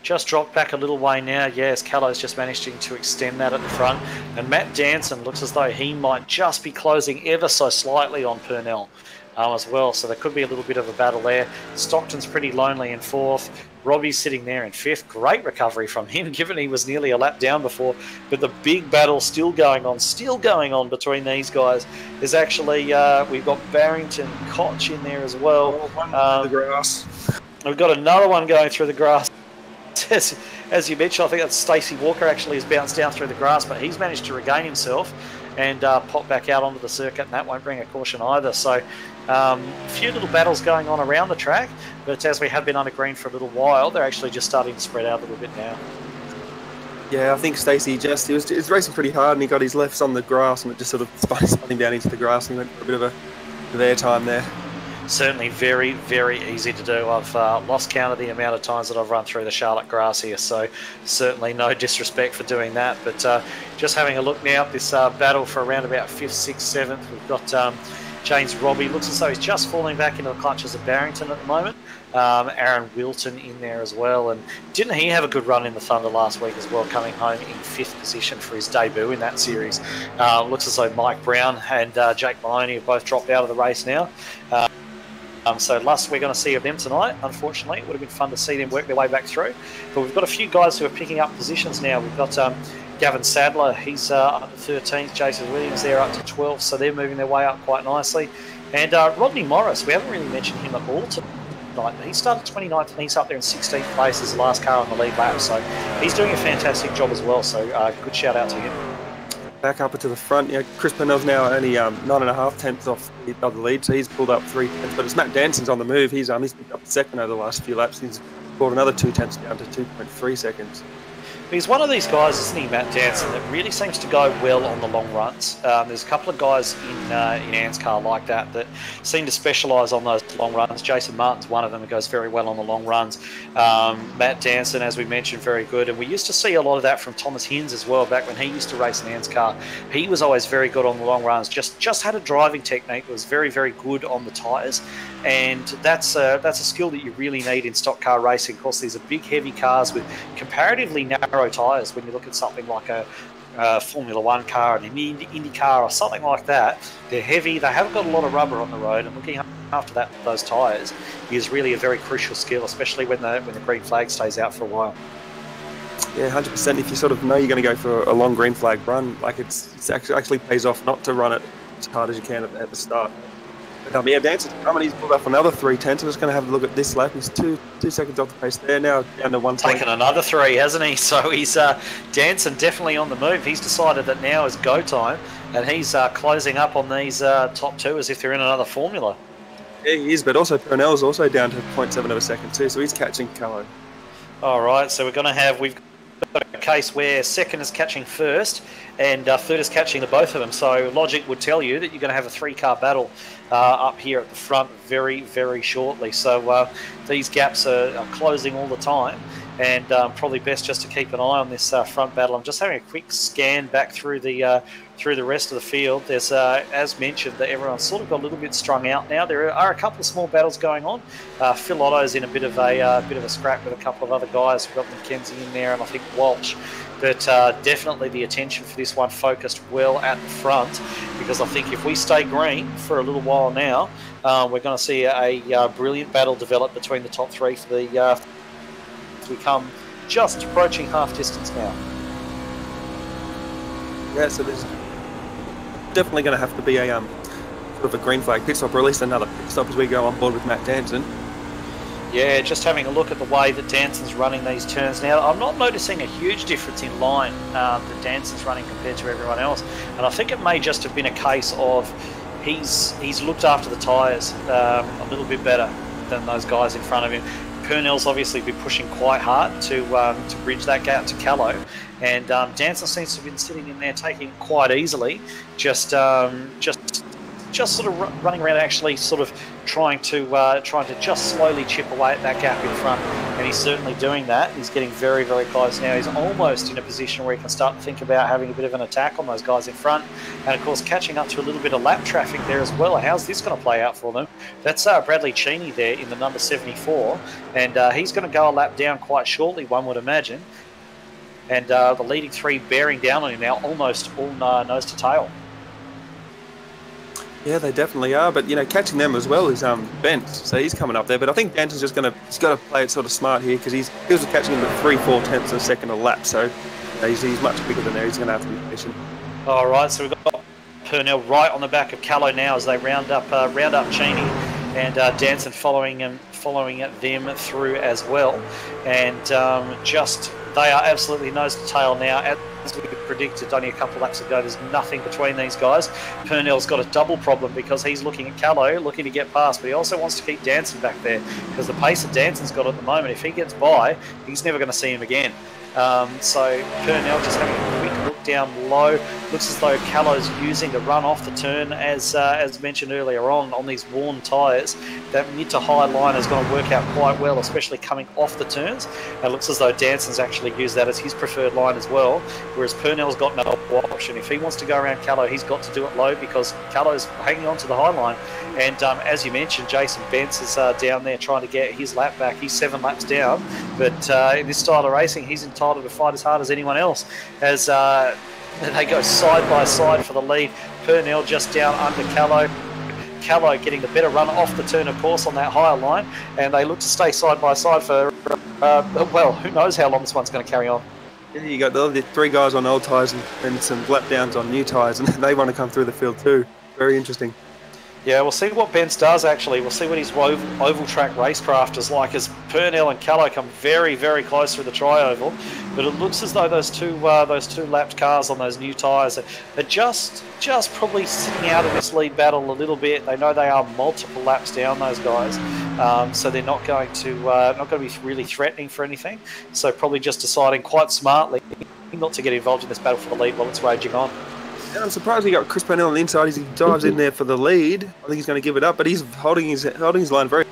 Just dropped back a little way now. Yes, Callow's just managing to extend that at the front. And Matt Danson looks as though he might just be closing ever so slightly on Purnell as well. So there could be a little bit of a battle there. Stockton's pretty lonely in fourth. Robbie's sitting there in fifth. Great recovery from him, given he was nearly a lap down before. But the big battle still going on between these guys. There's actually, we've got Barrington Koch in there as well. The grass. We've got another one going through the grass. As you mentioned, I think that's Stacey Walker actually has bounced down through the grass, but he's managed to regain himself and pop back out onto the circuit, and that won't bring a caution either. So a few little battles going on around the track, but as we have been under green for a little while, they're actually just starting to spread out a little bit now. Yeah, I think Stacey he was racing pretty hard, and he got his lefts on the grass, and it just sort of spun him down into the grass, and he went for a bit of air time there. Certainly very, very easy to do. I've lost count of the amount of times that I've run through the Charlotte grass here, so certainly no disrespect for doing that. But just having a look now at this battle for around about 5th, 6th, 7th, we've got James Robbie. Looks as though he's just falling back into the clutches of Barrington at the moment. Aaron Wilton in there as well. And didn't he have a good run in the Thunder last week as well, coming home in 5th position for his debut in that series? Looks as though Mike Brown and Jake Maloney have both dropped out of the race now. So last we're going to see of them tonight. Unfortunately, it would have been fun to see them work their way back through. But we've got a few guys who are picking up positions now. We've got Gavin Sadler, he's up to 13th. Jason Williams there up to 12th, so they're moving their way up quite nicely. And Rodney Morris, we haven't really mentioned him at all tonight. He started 29th and he's up there in 16th place as the last car on the lead lap. So he's doing a fantastic job as well. So good shout out to him. Back up to the front. Yeah, Chris Purnell's now only 9.5 tenths off the lead, so he's pulled up 3 tenths. But it's Matt Danson's on the move. He's picked up second over the last few laps. He's brought another 2 tenths down to 2.3 seconds. He's one of these guys, isn't he, Matt Danson, that really seems to go well on the long runs. There's a couple of guys in ANZCAR like that seem to specialise on those long runs. Jason Martin's one of them who goes very well on the long runs. Matt Danson, as we mentioned, very good. And we used to see a lot of that from Thomas Hinds as well, back when he used to race in ANZCAR. He was always very good on the long runs, just had a driving technique that was very, very good on the tyres. And that's a skill that you really need in stock car racing. Of course, these are big, heavy cars with comparatively narrow tyres. When you look at something like a Formula One car, an Indy car, or something like that, they're heavy. They haven't got a lot of rubber on the road, and looking after those tyres is really a very crucial skill, especially when the green flag stays out for a while. Yeah, 100%. If you sort of know you're going to go for a long green flag run, like it actually pays off not to run it as hard as you can at the start. Yeah, Danson, he's pulled up another 3 tenths. I'm just going to have a look at this lap. He's two seconds off the pace there, now down to 1. Taken another 3, hasn't he? So he's Danson definitely on the move. He's decided that now is go time, and he's closing up on these top 2 as if they're in another formula. Yeah, he is, but also Purnell's also down to 0.7 of a second too, so he's catching Callow. All right, so we've got a case where second is catching first and third is catching the both of them. So logic would tell you that you're going to have a 3-car battle up here at the front very, very shortly. So these gaps are closing all the time, and probably best just to keep an eye on this front battle. I'm just having a quick scan back through the rest of the field. There's, as mentioned, that everyone's sort of got a little bit strung out now. There are a couple of small battles going on. Phil Otto's in a bit of a scrap with a couple of other guys. We've got McKenzie in there, and I think Walsh. But definitely the attention for this one focused well at the front, because I think if we stay green for a little while now, we're going to see a brilliant battle develop between the top 3 for the. We come just approaching half distance now. Yeah, so there's definitely going to have to be a sort of a green flag pit stop, or at least another pit stop as we go on board with Matt Danson. Yeah, just having a look at the way that Danson's running these turns now, I'm not noticing a huge difference in line that Danson's running compared to everyone else. And I think it may just have been a case of he's looked after the tyres a little bit better than those guys in front of him. Purnell's obviously been pushing quite hard to bridge that gap to Callow, and Danson seems to have been sitting in there taking it quite easily, just sort of running around, actually sort of trying to just slowly chip away at that gap in front, and he's certainly doing that. He's getting very, very close now. He's almost in a position where he can start to think about having a bit of an attack on those guys in front, and of course catching up to a little bit of lap traffic there as well. How's this going to play out for them? That's Bradley Cheney there in the number 74, and he's going to go a lap down quite shortly, one would imagine, and the leading three bearing down on him now, almost all nose to tail. Yeah, they definitely are, but catching them as well is Bent, so he's coming up there. But I think Danson's just he's got to play it sort of smart here, because he was catching him at 3/4 tenths of a second a lap, so he's much bigger than there. He's going to have to be patient. All right, so we've got Purnell right on the back of Callow now as they round up Cheney, and Danson following them through as well, and they are absolutely nose to tail now. As we predicted only a couple of laps ago, there's nothing between these guys. Purnell's got a double problem because he's looking at Callow, looking to get past, but he also wants to keep Danson back there, because the pace that Danson's got at the moment, if he gets by, he's never going to see him again. So Purnell just having a quick look down low. Looks as though Callow's using the run off the turn, as mentioned earlier on these worn tyres. That mid to high line is going to work out quite well, especially coming off the turns. It looks as though Danson's actually used that as his preferred line as well, whereas Purnell's got no option. If he wants to go around Callow, he's got to do it low, because Callow's hanging on to the high line. And as you mentioned, Jason Bentz is down there trying to get his lap back. He's 7 laps down, but in this style of racing, he's entitled to fight as hard as anyone else, as they go side by side for the lead. Purnell just down under Callow. Callow getting the better run off the turn, of course, on that higher line, and they look to stay side by side for, well, who knows how long this one's going to carry on. Yeah, you got the 3 guys on old tyres and some lap downs on new tyres, and they want to come through the field too. Very interesting. Yeah, we'll see what Bentz does, actually. We'll see what his oval track racecraft is like, as Purnell and Callow come very, very close through the tri-oval. But it looks as though those two lapped cars on those new tyres are just probably sitting out of this lead battle a little bit. They know they are multiple laps down, those guys, so they're not going to be really threatening for anything. So probably just deciding quite smartly not to get involved in this battle for the lead while it's raging on. And I'm surprised we got Chris Purnell on the inside as he dives in there for the lead. I think he's going to give it up, but he's holding his line very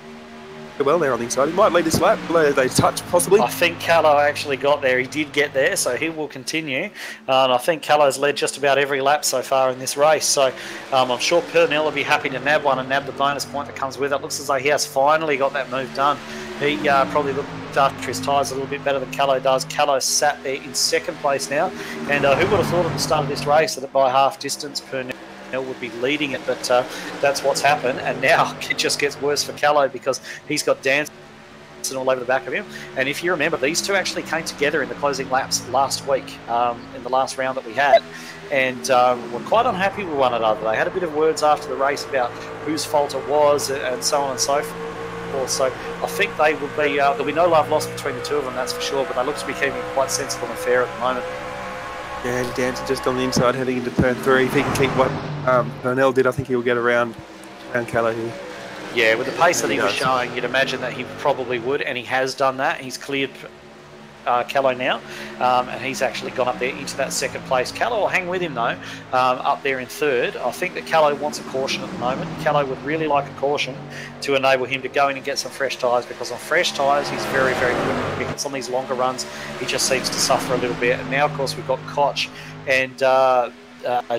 well there on the inside. He might lead this lap, they touch possibly. I think Callow actually got there. He did get there, so he will continue. And I think Callow's led just about every lap so far in this race. So I'm sure Purnell will be happy to nab one and nab the bonus point that comes with it. Looks as though he has finally got that move done. He probably looked after his tyres a little bit better than Callow does. Callow sat there in 2nd place now. And who would have thought at the start of this race that by half distance Purnell would be leading it, but that's what's happened, and now it just gets worse for Callow, because he's got Danson all over the back of him. And if you remember, these two actually came together in the closing laps last week, in the last round that we had, and were quite unhappy with one another. They had a bit of words after the race about whose fault it was, and so on and so forth. So I think they will be there'll be no love lost between the two of them, that's for sure, but they look to be keeping it quite sensible and fair at the moment. Yeah, and Danson just on the inside heading into turn 3. If he can keep what Purnell did, I think he'll get around Callow here. Yeah, with the pace that he was showing, you'd imagine that he probably would, and he has done that. He's cleared Callow now, and he's actually gone up there into that 2nd place. Callow will hang with him though, up there in 3rd. I think that Callow wants a caution at the moment. Callow would really like a caution to enable him to go in and get some fresh tyres, because on fresh tyres he's very, very good. Because on these longer runs he just seems to suffer a little bit. And now of course we've got Koch and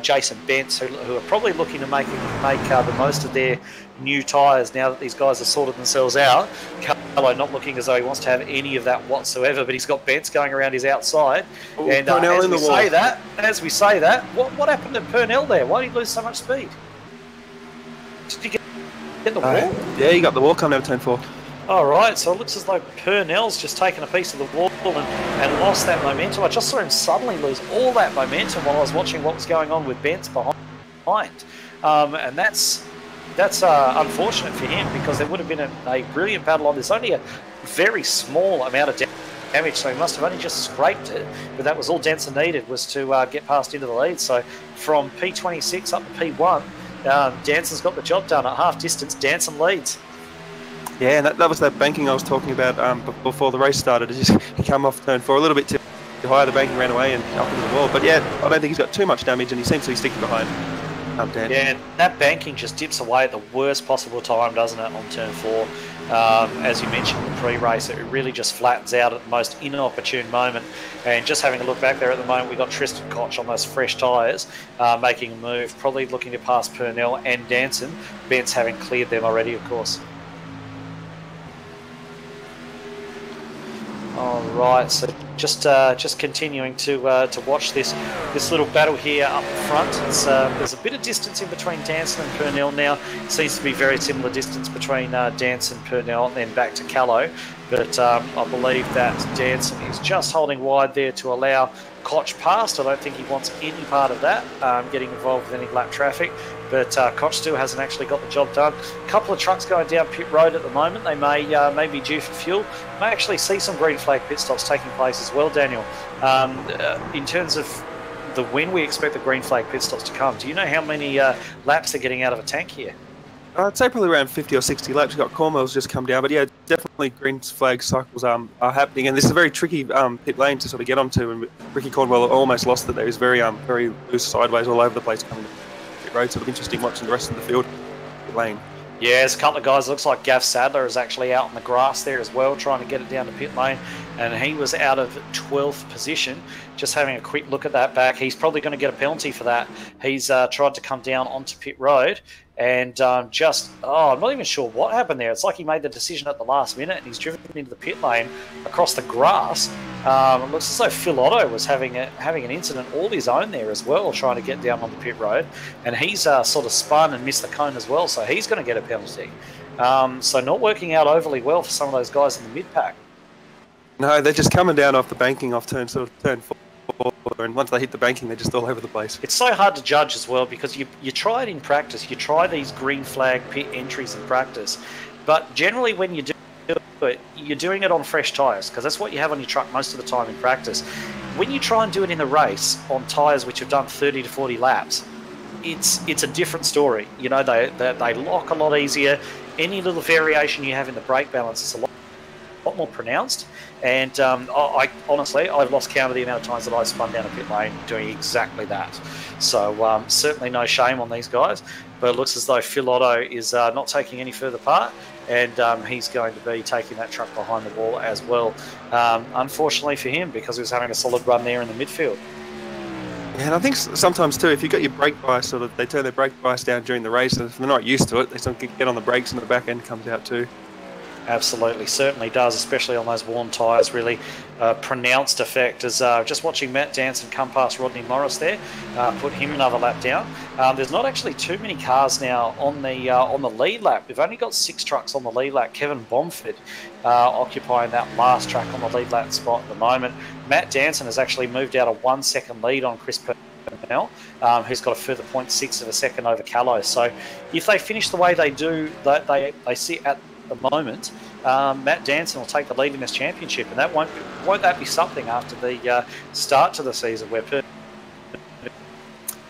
Jason Bentz, who are probably looking to make the most of their new tyres now that these guys have sorted themselves out. Callow not looking as though he wants to have any of that whatsoever, but he's got Bentz going around his outside. Ooh, and as we say that, what happened to Purnell there? Why did he lose so much speed? Did you get the wall? Yeah, you got the wall coming out of turn 4. All right, so it looks as though Purnell's just taken a piece of the wall and lost that momentum. I just saw him suddenly lose all that momentum while I was watching what was going on with Bence behind. And that's unfortunate for him, because there would have been a brilliant battle on this. Only a very small amount of damage, so he must have only just scraped it, but that was all Denson needed, was to get past into the lead. So from P26 up to P1, Danson's got the job done. At half distance, Danson leads. Yeah, and that was that banking I was talking about before the race started. It just come off turn 4 a little bit too high. The banking ran away and up into the wall. But yeah, I don't think he's got too much damage, and he seems to be sticking behind Dan. Yeah, and that banking just dips away at the worst possible time, doesn't it, on turn 4? As you mentioned in the pre-race, it really just flattens out at the most inopportune moment. And just having a look back there at the moment, we've got Tristan Koch on those fresh tyres, making a move, probably looking to pass Purnell and Danson. Bence having cleared them already, of course. All right, so just continuing to watch this little battle here up front. There's a bit of distance in between Danson and Purnell now. It seems to be very similar distance between Danson, Purnell, and then back to Callow. But I believe that Danson is just holding wide there to allow Koch past. I don't think he wants any part of that, getting involved with any lap traffic. But Koch still hasn't actually got the job done. A couple of trucks going down pit road at the moment. They may be due for fuel. May actually see some green flag pit stops taking place as well, Daniel. In terms of when we expect the green flag pit stops to come, do you know how many laps they're getting out of a tank here? I'd say probably around 50 or 60 laps. We've got Cornwell's just come down, but yeah, definitely green flag cycles are happening, and this is a very tricky pit lane to sort of get onto. And Ricky Cornwell almost lost it there. He's very loose sideways all over the place coming to pit road. So it'll be interesting watching the rest of the field pit lane. Yeah, there's a couple of guys. It looks like Gav Sadler is actually out on the grass there as well, trying to get it down to pit lane, and he was out of 12th position. Just having a quick look at that back, he's probably going to get a penalty for that. He's tried to come down onto pit road, and I'm not even sure what happened there. It's like he made the decision at the last minute, and he's driven into the pit lane across the grass. It looks as though Phil Otto was having an incident all his own there as well, trying to get down on the pit road, and he's sort of spun and missed the cone as well, so he's going to get a penalty. So not working out overly well for some of those guys in the mid-pack. No, they're just coming down off the banking off turn 4, and once they hit the banking, they're just all over the place. It's so hard to judge as well, because you try it in practice. You try these green flag pit entries in practice, but generally when you do it, you're doing it on fresh tyres, because that's what you have on your truck most of the time in practice. When you try and do it in the race on tyres which have done 30 to 40 laps, it's a different story. You know, they lock a lot easier. Any little variation you have in the brake balance is a lot more pronounced, and I honestly, I've lost count of the amount of times that I spun down a pit lane doing exactly that. So certainly no shame on these guys, but it looks as though Phil Otto is not taking any further part, and he's going to be taking that truck behind the wall as well, unfortunately for him, because he was having a solid run there in the midfield. Yeah, and I think sometimes too, if you've got your brake bias, they turn their brake bias down during the race, and if they're not used to it, they sort of get on the brakes and the back end comes out too. Absolutely, certainly does, especially on those worn tyres. Really pronounced effect. As just watching Matt Danson come past Rodney Morris there, put him another lap down. There's not actually too many cars now on the lead lap. We've only got 6 trucks on the lead lap. Kevin Bomford occupying that last track on the lead lap spot at the moment. Matt Danson has actually moved out a 1 second lead on Chris Purnell, who's got a further 0.6 of a second over Callow. So if they finish the way they do, they sit at the moment, Matt Danson will take the lead in this championship, and that won't that be something after the start to the season where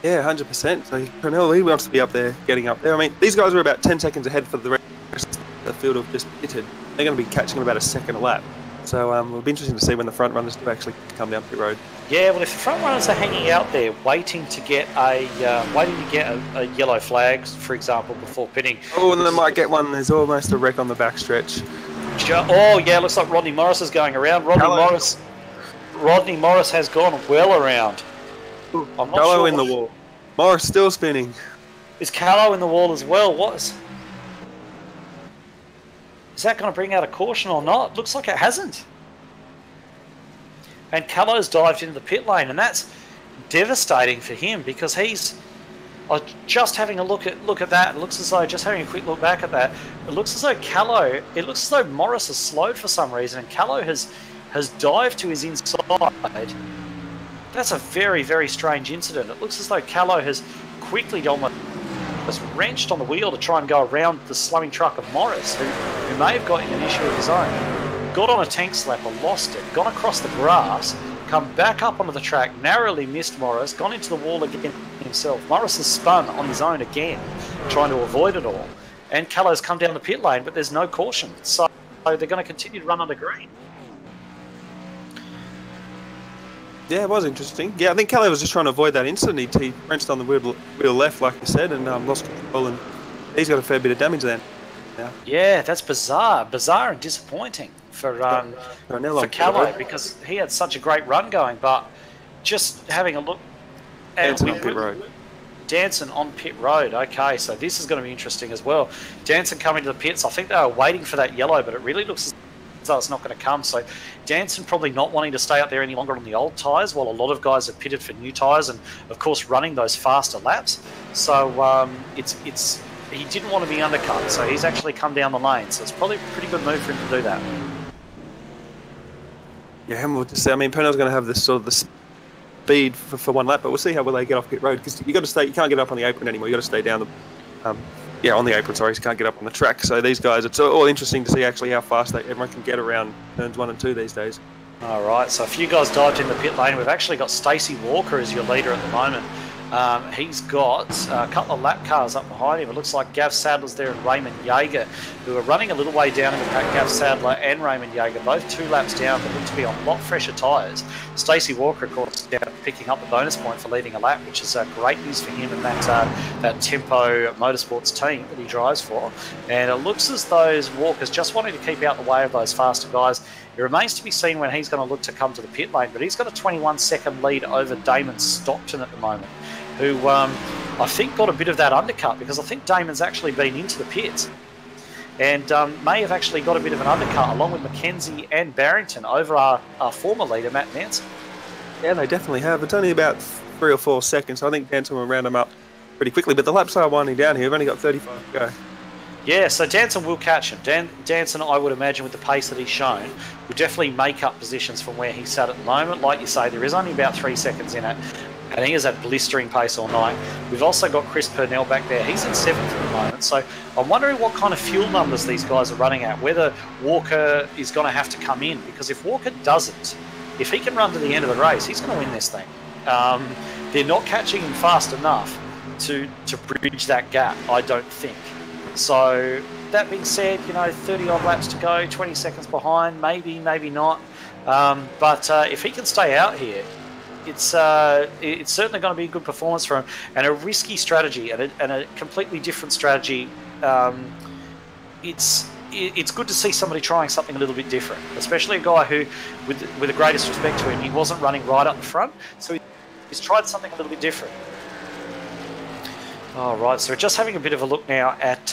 Yeah, 100%. So Purnell, he wants to be up there, getting up there. I mean, these guys are about 10 seconds ahead for the rest of the field have just pitted. They're going to be catching about a second a lap. So it'll be interesting to see when the front runners do actually come down pit road. Yeah, well, if the front runners are hanging out there, waiting to get a yellow flag, for example, before pitting. Oh, and they might get one. There's almost a wreck on the backstretch. Oh, yeah, looks like Rodney Morris is going around. Rodney Morris has gone well around. I'm not Callow sure in the wall. Morris still spinning. Is Callow in the wall as well? Is that going to bring out a caution or not? Looks like it hasn't. And Callow's dived into the pit lane, and that's devastating for him, because he's I was just having a look at that. It looks as though, just having a quick look back at that, it looks as though it looks as though Morris has slowed for some reason, and Callow has dived to his inside. That's a very, very strange incident. It looks as though Callow has quickly almost wrenched on the wheel to try and go around the slowing truck of Morris, who may have got in an issue of his own. Got on a tank slapper, lost it, gone across the grass, come back up onto the track, narrowly missed Morris, gone into the wall again himself. Morris has spun on his own again, trying to avoid it all. And Callow's come down the pit lane, but there's no caution. So they're going to continue to run under green. Yeah, it was interesting. Yeah, I think Callow was just trying to avoid that incident. He wrenched on the wheel left, like you said, and lost control, and he's got a fair bit of damage then. Yeah, that's bizarre and disappointing for Callow, because he had such a great run going. But just having a look at Danson on pit road. Danson on pit road. Okay, so this is going to be interesting as well. Danson coming to the pits. I think they were waiting for that yellow, but it really looks as though it's not going to come. So Danson probably not wanting to stay out there any longer on the old tyres, while a lot of guys have pitted for new tyres and, of course, running those faster laps. So he didn't want to be undercut, so he's actually come down the lane. So it's probably a pretty good move for him to do that. Yeah, and we'll just say, I mean, Purnell's going to have this sort of the speed for one lap, but we'll see how well they get off pit road, because you got to stay. You can't get up on the apron anymore. You got to stay down the, on the apron. Sorry, you can't get up on the track. So these guys, it's all interesting to see actually how fast everyone can get around turns 1 and 2 these days. All right, so a few guys dived in the pit lane. We've actually got Stacey Walker as your leader at the moment. He's got a couple of lap cars up behind him. It looks like Gav Sadler's there and Raymond Yeager, who are running a little way down in the pack. Gav Sadler and Raymond Yeager, both 2 laps down, but look to be on a lot fresher tyres. Stacey Walker, of course, down picking up the bonus point for leading a lap, which is great news for him and that Tempo Motorsports team that he drives for. And it looks as though Walker's just wanting to keep out the way of those faster guys. It remains to be seen when he's going to look to come to the pit lane, but he's got a 21-second lead over Damon Stockton at the moment, who I think got a bit of that undercut, because I think Damon's actually been into the pits and may have actually got a bit of an undercut along with Mackenzie and Barrington over our former leader, Matt Nansen. Yeah, they definitely have. It's only about 3 or 4 seconds. I think Danson will round them up pretty quickly, but the laps are winding down here. We've only got 35 to go. Yeah, so Danson will catch him. Danson, I would imagine, with the pace that he's shown, will definitely make up positions from where he's sat at the moment. Like you say, there is only about 3 seconds in it, and he is at blistering pace all night. We've also got Chris Purnell back there. He's in 7th at the moment, so I'm wondering what kind of fuel numbers these guys are running at, whether Walker is going to have to come in, because if Walker doesn't, if he can run to the end of the race, he's going to win this thing. They're not catching him fast enough to bridge that gap, I don't think. So that being said, 30-odd laps to go, 20 seconds behind, maybe not. But if he can stay out here, it's certainly going to be a good performance for him, and a risky strategy, and a completely different strategy. It's good to see somebody trying something a little bit different, especially a guy who, with the greatest respect to him, he wasn't running right up the front, so he's tried something a little bit different. All right, so we're just having a bit of a look now at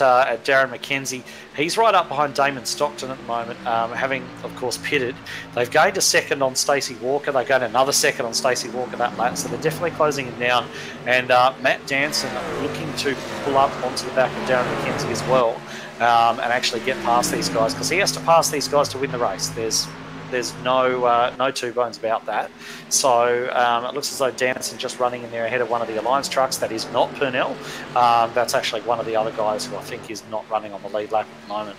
Darren McKenzie. He's right up behind Damon Stockton at the moment, having, of course, pitted. They've gained a second on Stacey Walker. They've gained another second on Stacey Walker that lap, so they're definitely closing him down. And Matt Danson looking to pull up onto the back of Darren McKenzie as well, and actually get past these guys, because he has to pass these guys to win the race. There's no two bones about that. So it looks as though Danson just running in there ahead of one of the Alliance trucks. That is not Purnell. That's actually one of the other guys who I think is not running on the lead lap at the moment.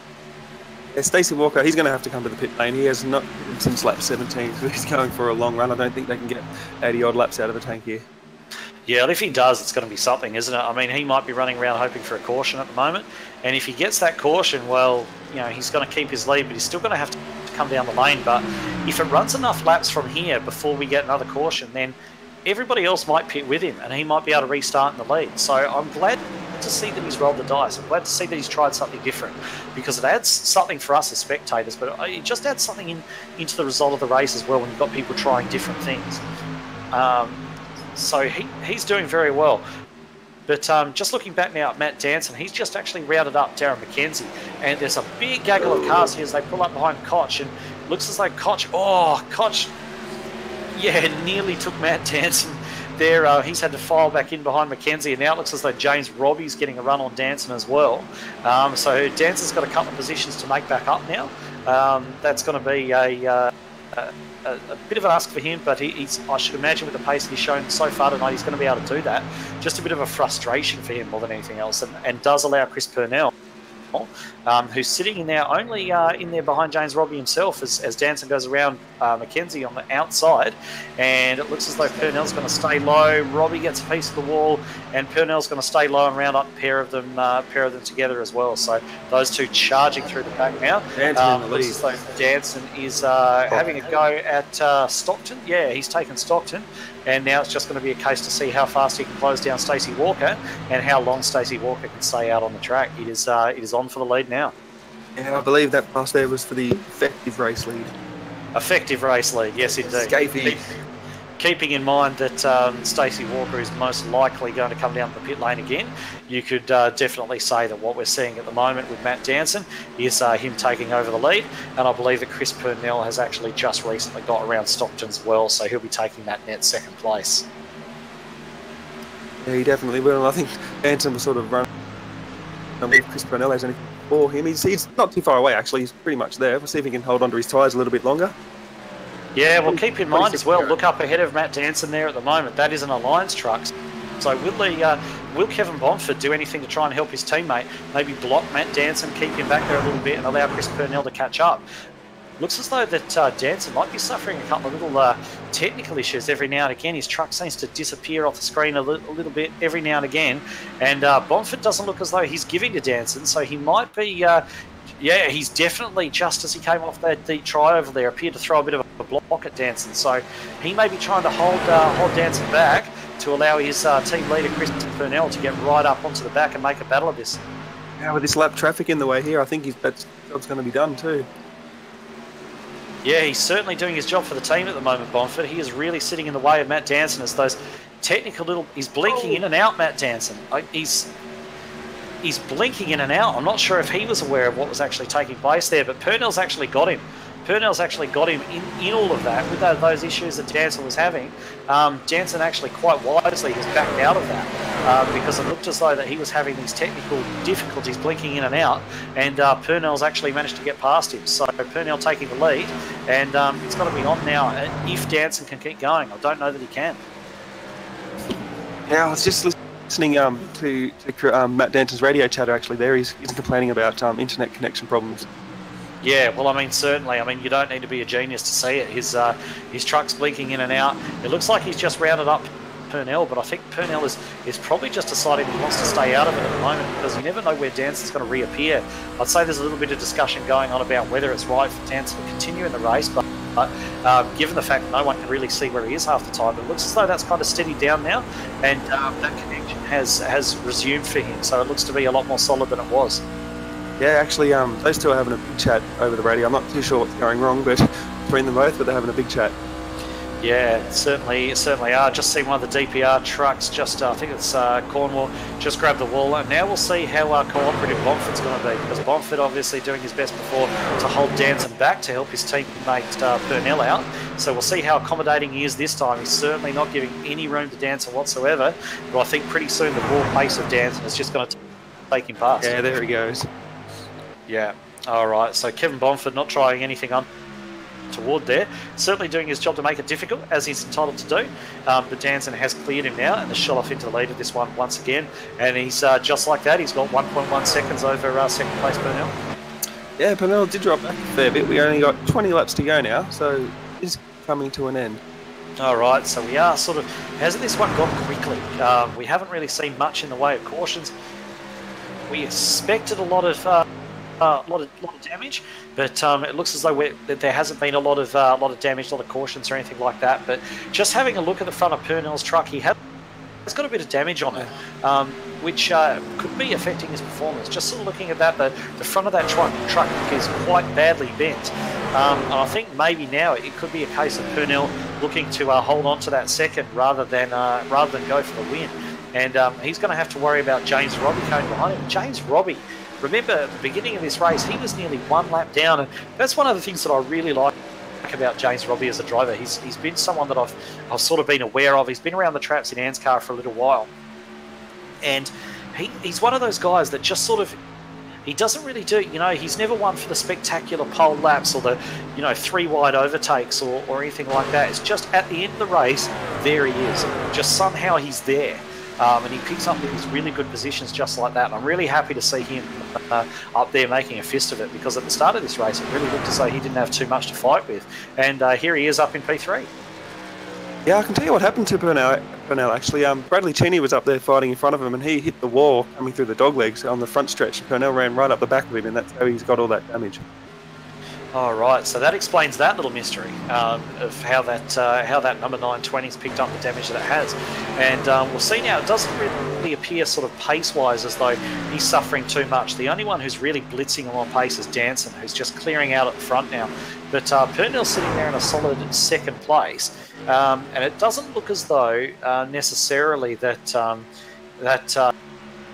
Yeah, Stacey Walker, he's going to have to come to the pit lane. He has not since lap 17, so he's going for a long run. I don't think they can get 80-odd laps out of the tank here. Yeah, well, if he does, it's going to be something, isn't it? I mean, he might be running around hoping for a caution at the moment, and if he gets that caution, well, he's going to keep his lead, but he's still going to have to come down the lane. But if it runs enough laps from here before we get another caution, then everybody else might pit with him, and he might be able to restart in the lead. So I'm glad to see that he's rolled the dice. I'm glad to see that he's tried something different, because it adds something for us as spectators, but it just adds something into the result of the race as well when you've got people trying different things. So he's doing very well. But just looking back now at Matt Danson, he's just actually rounded up Darren McKenzie. And there's a big gaggle of cars here as they pull up behind Koch. And it looks as though Koch, nearly took Matt Danson there he's had to file back in behind Mackenzie, and now it looks as though James Robbie's getting a run on Danson as well. So Danson's got a couple of positions to make back up now. That's going to be a bit of an ask for him, but I should imagine with the pace that he's shown so far tonight, he's going to be able to do that. Just a bit of a frustration for him more than anything else, and does allow Chris Purnell, who's sitting in there only in there behind James Robbie himself as Danson goes around Mackenzie on the outside, and it looks as though Purnell's going to stay low. Robbie gets a piece of the wall, and Purnell's going to stay low and round up a pair of them together as well. So those two charging through the back now. Looks as though Danson is having a go at Stockton. Yeah, he's taken Stockton. And now it's just going to be a case to see how fast he can close down Stacey Walker and how long Stacey Walker can stay out on the track. It is on for the lead now. Yeah, I believe that pass there was for the effective race lead. Effective race lead, yes indeed. Keeping in mind that Stacey Walker is most likely going to come down the pit lane again, you could definitely say that what we're seeing at the moment with Matt Danson is him taking over the lead, and I believe that Chris Purnell has actually just recently got around Stockton as well, so he'll be taking that net second place. Yeah, he definitely will, and I think Danson will sort of run. I believe Chris Purnell has anything for him. He's not too far away, actually. He's pretty much there. We'll see if he can hold on to his tyres a little bit longer. Yeah, well, keep in mind as well, look up ahead of Matt Danson there at the moment. That is an Alliance truck. So will Kevin Bomford do anything to try and help his teammate? Maybe block Matt Danson, keep him back there a little bit and allow Chris Purnell to catch up. Looks as though that Danson might be suffering a couple of little technical issues every now and again. His truck seems to disappear off the screen a little bit every now and again. And Bomford doesn't look as though he's giving to Danson, so he might be... yeah, he's definitely, just as he came off that deep try over there, appeared to throw a bit of a block at Danson. So he may be trying to hold Danson back to allow his team leader, Chris Purnell, to get right up onto the back and make a battle of this. Yeah, with this lap traffic in the way here, I think that job's going to be done too. Yeah, he's certainly doing his job for the team at the moment, Bomford. He is really sitting in the way of Matt Danson as those technical little... He's blinking in and out, Matt Danson. He's blinking in and out. I'm not sure if he was aware of what was actually taking place there, but Purnell's actually got him. Purnell's actually got him in all of that with those issues that Danson was having. Danson actually quite wisely has backed out of that because it looked as though that he was having these technical difficulties blinking in and out, and Purnell's actually managed to get past him. So Purnell taking the lead, and it's got to be on now if Danson can keep going. I don't know that he can. Yeah, I was just listening to Matt Danson's radio chatter actually there. He's complaining about internet connection problems. Yeah, well, I mean, certainly. I mean, you don't need to be a genius to see it. His truck's blinking in and out. It looks like he's just rounded up Purnell, but I think Purnell is probably just deciding he wants to stay out of it at the moment because you never know where Danson's going to reappear. I'd say there's a little bit of discussion going on about whether it's right for Danson to continue in the race, but given the fact that no one can really see where he is half the time, it looks as though that's kind of steadied down now, and that connection has resumed for him, so it looks to be a lot more solid than it was. Yeah, actually, those two are having a big chat over the radio. I'm not too sure what's going wrong, but between them both, but they're having a big chat. Yeah, certainly are. Just seen one of the DPR trucks, I think it's Cornwall, just grabbed the wall. And now we'll see how cooperative Bomford's going to be, because Bomford obviously doing his best before to hold Danson back to help his teammate Purnell out. So we'll see how accommodating he is this time. He's certainly not giving any room to Danson whatsoever, but I think pretty soon the raw pace of Danson is just going to take him past. Yeah, there he goes. Yeah, all right. So Kevin Bomford not trying anything untoward there. Certainly doing his job to make it difficult, as he's entitled to do. But Danson has cleared him now and has shot off into the lead of this one once again. And he's just like that. He's got 1.1 seconds over second place Purnell. Yeah, Purnell did drop back a fair bit. We only got 20 laps to go now, so it's coming to an end. All right, so we are sort of... Hasn't this one gone quickly? We haven't really seen much in the way of cautions. We expected a lot of damage, but it looks as though that there hasn't been a lot of damage, a lot of cautions or anything like that. But just having a look at the front of Purnell's truck, he has got a bit of damage on it, which could be affecting his performance. Just sort of looking at that, the front of that truck is quite badly bent, and I think maybe now it could be a case of Purnell looking to hold on to that second rather than go for the win. And he's going to have to worry about James Robbie coming behind him. James Robbie, remember at the beginning of this race, he was nearly one lap down, and that's one of the things that I really like about James Robbie as a driver. He's been someone that I've sort of been aware of. He's been around the traps in ANZCAR for a little while, and he's one of those guys that just sort of, he doesn't really do, he's never won for the spectacular pole laps or the, 3 wide overtakes or anything like that. It's just at the end of the race, there he is. Just somehow he's there. And he picks up these really good positions just like that. And I'm really happy to see him up there making a fist of it, because at the start of this race, it really looked as though he didn't have too much to fight with. And here he is up in P3. Yeah, I can tell you what happened to Purnell actually. Bradley Cheney was up there fighting in front of him, and he hit the wall coming through the doglegs on the front stretch. Purnell ran right up the back of him, and that's how he's got all that damage. All right, so that explains that little mystery of how that number 920's picked up the damage that it has. And we'll see now, it doesn't really appear sort of pace-wise as though he's suffering too much. The only one who's really blitzing him on pace is Danson, who's just clearing out at the front now. But Purnell's sitting there in a solid second place. And it doesn't look as though necessarily that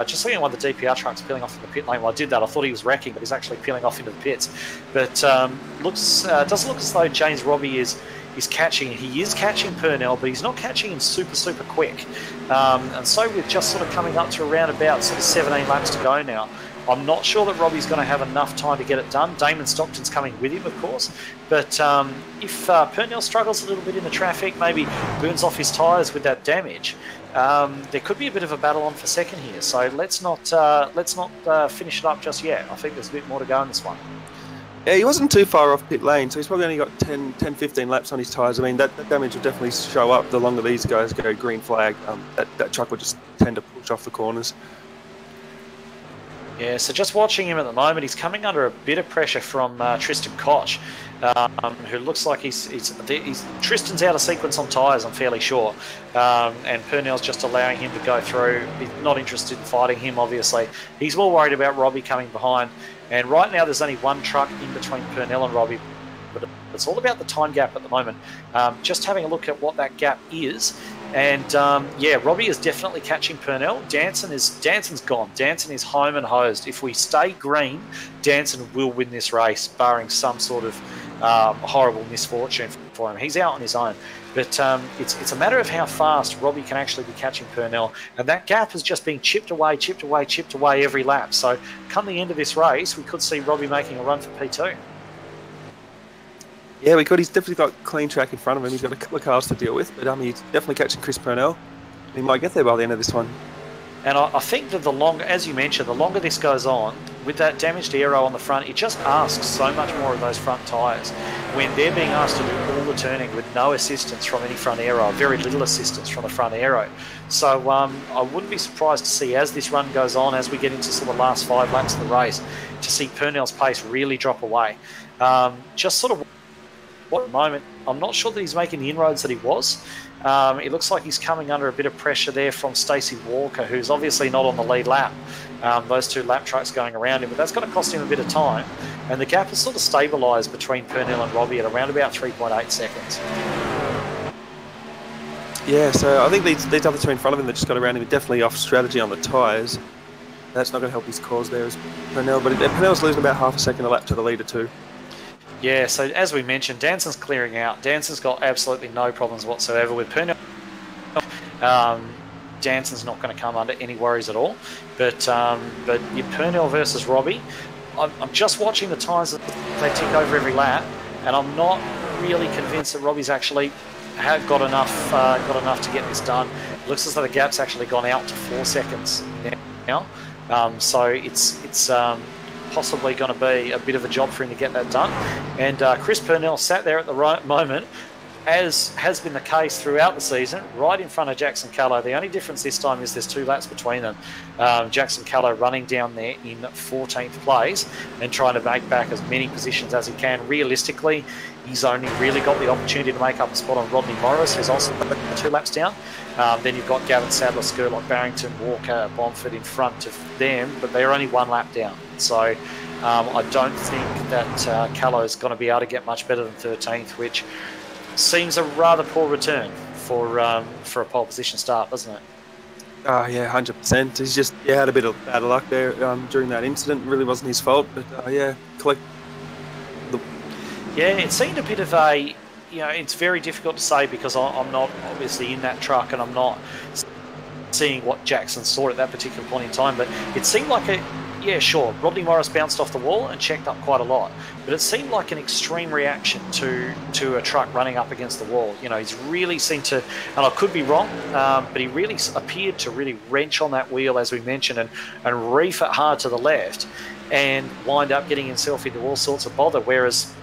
just looking at one of the DPR trucks peeling off in the pit lane. Well, I did that. I thought he was wrecking, but he's actually peeling off into the pits. But doesn't look as though James Robbie is catching. He is catching Purnell, but he's not catching him super quick. And so we're just sort of coming up to around about sort of 17 laps to go now. I'm not sure that Robbie's going to have enough time to get it done. Damon Stockton's coming with him, of course. But if Purnell struggles a little bit in the traffic, maybe burns off his tyres with that damage, there could be a bit of a battle on for second here. So let's not finish it up just yet. I think there's a bit more to go in this one. Yeah, he wasn't too far off pit lane, so he's probably only got 10-15 laps on his tyres. I mean, that damage will definitely show up the longer these guys go green flag. That truck will just tend to push off the corners. Yeah, so just watching him at the moment, he's coming under a bit of pressure from Tristan Koch, who looks like Tristan's out of sequence on tyres, I'm fairly sure. And Purnell's just allowing him to go through. He's not interested in fighting him, obviously. He's more worried about Robbie coming behind. And right now there's only one truck in between Purnell and Robbie, but it's all about the time gap at the moment. Just having a look at what that gap is. And yeah, Robbie is definitely catching Purnell. Danson's gone. Danson is home and hosed. If we stay green, Danson will win this race, barring some sort of horrible misfortune for him. He's out on his own. But it's a matter of how fast Robbie can actually be catching Purnell. And that gap has just been chipped away every lap. So come the end of this race, we could see Robbie making a run for P2. Yeah, we could. He's definitely got clean track in front of him. He's got a couple of cars to deal with, but he's definitely catching Chris Purnell. He might get there by the end of this one. And I think that as you mentioned, the longer this goes on, with that damaged aero on the front, it just asks so much more of those front tyres. When they're being asked to do all the turning with no assistance from any front aero, very little assistance from the front aero. So I wouldn't be surprised to see, as this run goes on, as we get into sort of the last 5 laps of the race, to see Purnell's pace really drop away. Just sort of at the moment, I'm not sure that he's making the inroads that he was. It looks like he's coming under a bit of pressure there from Stacey Walker, who's obviously not on the lead lap. Those 2 lap trucks going around him, but that's going to cost him a bit of time. And the gap has sort of stabilised between Purnell and Robbie at around about 3.8 seconds. Yeah, so I think these other 2 in front of him that just got around him are definitely off strategy on the tyres. That's not going to help his cause there as Purnell, but Purnell's losing about half a second a lap to the leader too. Yeah, so as we mentioned, Danson's clearing out. Danson's got absolutely no problems whatsoever with Purnell. Danson's not going to come under any worries at all. But your Purnell versus Robbie, I'm just watching the times that they tick over every lap, and I'm not really convinced that Robbie's actually got enough to get this done. It looks as though the gap's actually gone out to 4 seconds now. So it's possibly going to be a bit of a job for him to get that done. And Chris Purnell sat there at the right moment, as has been the case throughout the season, right in front of Jackson Callow. The only difference this time is there's 2 laps between them. Jackson Callow running down there in 14th place and trying to make back as many positions as he can. Realistically, he's only really got the opportunity to make up a spot on Rodney Morris, who's also 2 laps down. Then you've got Gavin Sadler, Skurlock, Barrington, Walker, Bomford in front of them, but they're only 1 lap down. So I don't think that Callow's going to be able to get much better than 13th, which seems a rather poor return for a pole position start, doesn't it? Yeah, 100%. He's just had a bit of bad luck there during that incident. It really wasn't his fault, but Yeah, it seemed a bit of a, it's very difficult to say because I'm not obviously in that truck and I'm not seeing what Jackson saw at that particular point in time, but it seemed like sure, Rodney Morris bounced off the wall and checked up quite a lot, but it seemed like an extreme reaction to a truck running up against the wall. He's really seemed to, and I could be wrong, but he really appeared to really wrench on that wheel, as we mentioned, and reef it hard to the left and wind up getting himself into all sorts of bother, whereas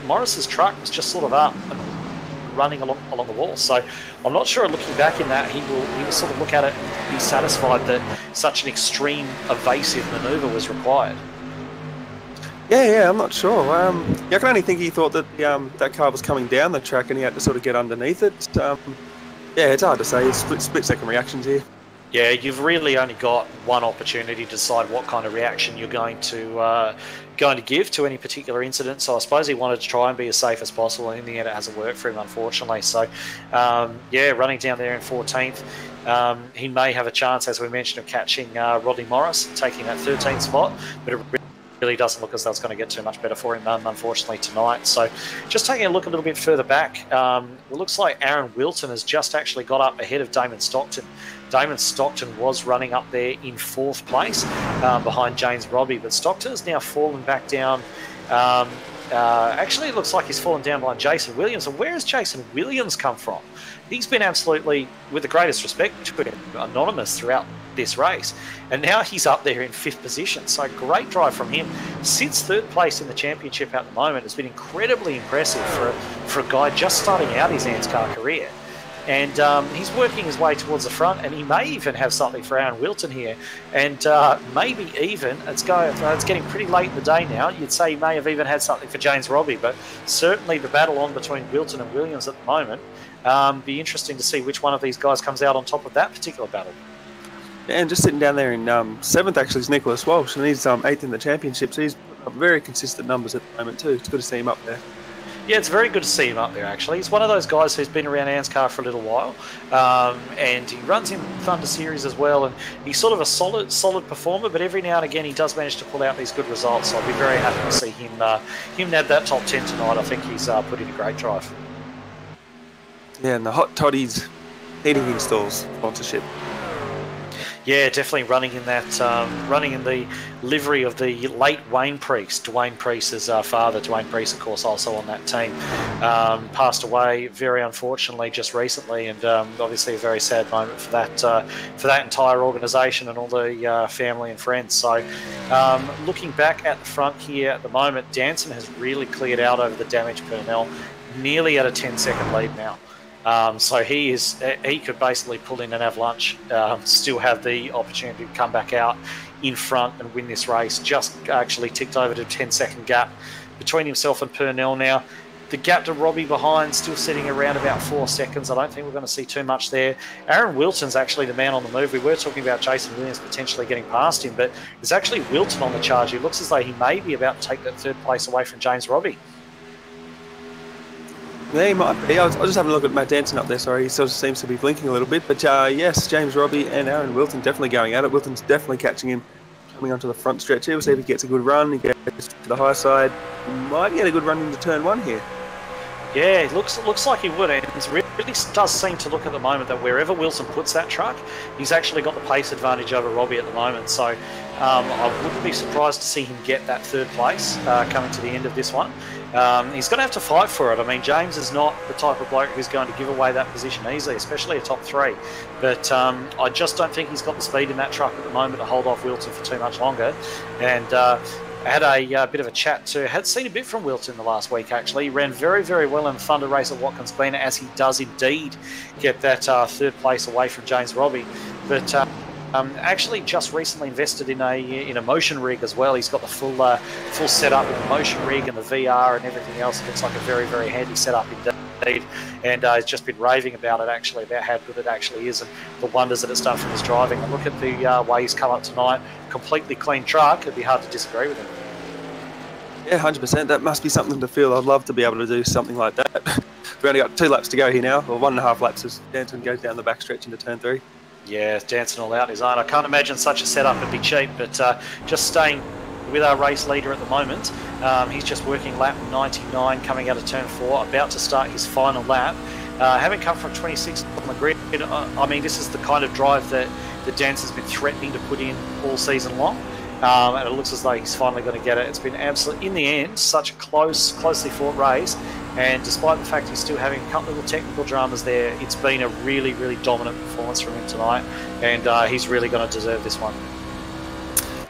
Morris's truck was just sort of up and running along the wall. So I'm not sure, looking back in that, he will sort of look at it and be satisfied that such an extreme evasive manoeuvre was required. Yeah, I'm not sure. I can only think he thought that that car was coming down the track and he had to sort of get underneath it. It's hard to say. It's split-second reactions here. Yeah, you've really only got one opportunity to decide what kind of reaction you're going to give to any particular incident. So I suppose he wanted to try and be as safe as possible, and in the end it hasn't worked for him, unfortunately. So, running down there in 14th, he may have a chance, as we mentioned, of catching Rodney Morris, taking that 13th spot, but it really doesn't look as though it's going to get too much better for him, unfortunately, tonight. So just taking a look a little bit further back, it looks like Aaron Wilton has just actually got up ahead of Damon Stockton. Damon Stockton was running up there in 4th place behind James Robbie, but Stockton has now fallen back down. Actually, it looks like he's fallen down behind Jason Williams. And where has Jason Williams come from? He's been absolutely, with the greatest respect to him, anonymous throughout this race. And now he's up there in 5th position. So great drive from him. Sits 3rd place in the championship at the moment. It's been incredibly impressive for a guy just starting out his ANZCAR career. And he's working his way towards the front, and he may even have something for Aaron Wilton here. And maybe even, it's getting pretty late in the day now, you'd say he may have even had something for James Robbie, but certainly the battle on between Wilton and Williams at the moment, be interesting to see which one of these guys comes out on top of that particular battle. Yeah, and just sitting down there in 7th actually is Nicholas Walsh, and he's 8th in the championship, so he's got very consistent numbers at the moment too. It's good to see him up there. Yeah, it's very good to see him up there, actually. He's one of those guys who's been around ANZCAR for a little while, and he runs in Thunder Series as well, and he's sort of a solid performer, but every now and again he does manage to pull out these good results, so I'll be very happy to see him nab that top 10 tonight. I think he's put in a great drive. Yeah, and the Hot Toddies heating installs sponsorship. Yeah, definitely running in the livery of the late Wayne Priest. Dwayne Priest's father, Dwayne Priest, of course, also on that team, passed away very unfortunately just recently, and obviously a very sad moment for that entire organisation and all the family and friends. So, looking back at the front here at the moment, Danson has really cleared out over the damaged Purnell, nearly at a 10-second lead now. So he could basically pull in an avalanche, still have the opportunity to come back out in front and win this race. Just actually ticked over to a 10-second gap between himself and Purnell now. The gap to Robbie behind still sitting around about 4 seconds. I don't think we're going to see too much there. Aaron Wilton's actually the man on the move. We were talking about Jason Williams potentially getting past him, but there's actually Wilton on the charge. It looks as though he may be about to take that 3rd place away from James Robbie. Yeah, he might be. I was just having a look at Matt Danson up there, sorry. He sort of seems to be blinking a little bit. But yes, James Robbie and Aaron Wilton definitely going at it. Wilton's definitely catching him coming onto the front stretch here. We'll see if he gets a good run. He gets to the high side. He might get a good run into turn 1 here. Yeah, it looks like he would. And it really does seem to look at the moment that wherever Wilson puts that truck, he's actually got the pace advantage over Robbie at the moment. So I wouldn't be surprised to see him get that 3rd place coming to the end of this one. He's going to have to fight for it. I mean, James is not the type of bloke who's going to give away that position easily, especially a top 3. But I just don't think he's got the speed in that truck at the moment to hold off Wilton for too much longer. And I had a bit of a chat to, had seen a bit from Wilton the last week actually. He ran very, very well in the Thunder race at Watkins Glen, as he does indeed get that 3rd place away from James Robbie. But actually just recently invested in a motion rig as well. He's got the full setup with the motion rig and the VR and everything else. It looks like a very, very handy setup indeed. And he's just been raving about it actually, about how good it actually is and the wonders that it's done for his driving. And look at the way he's come up tonight. Completely clean truck. It'd be hard to disagree with him. Yeah, 100%. That must be something to feel. I'd love to be able to do something like that. We've only got 2 laps to go here now, or 1.5 laps as Danton goes down the back stretch into turn 3. Yeah, dancing all out on his own. I can't imagine such a setup would be cheap, but just staying with our race leader at the moment, He's just working lap 99 coming out of turn 4, about to start his final lap. Having come from 26 on the grid, I mean, this is the kind of drive that Dancer's been threatening to put in all season long. And it looks as though he's finally going to get it. It's been absolutely, in the end, such a closely fought race. And despite the fact he's still having a couple of little technical dramas there, it's been a really, really dominant performance from him tonight. And he's really going to deserve this one.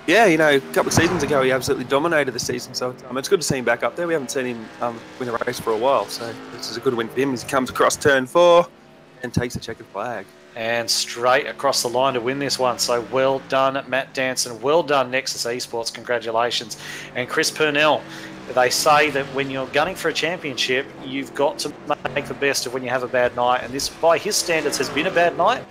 Yeah, you know, a couple of seasons ago he absolutely dominated the season, so it's good to see him back up there. We haven't seen him win a race for a while, so this is a good win for him as he comes across turn 4 and takes the checkered flag. And straight across the line to win this one. So well done, Matt Danson. Well done, Nexus Esports. Congratulations. And Chris Purnell, they say that when you're gunning for a championship, you've got to make the best of when you have a bad night. And this, by his standards, has been a bad night.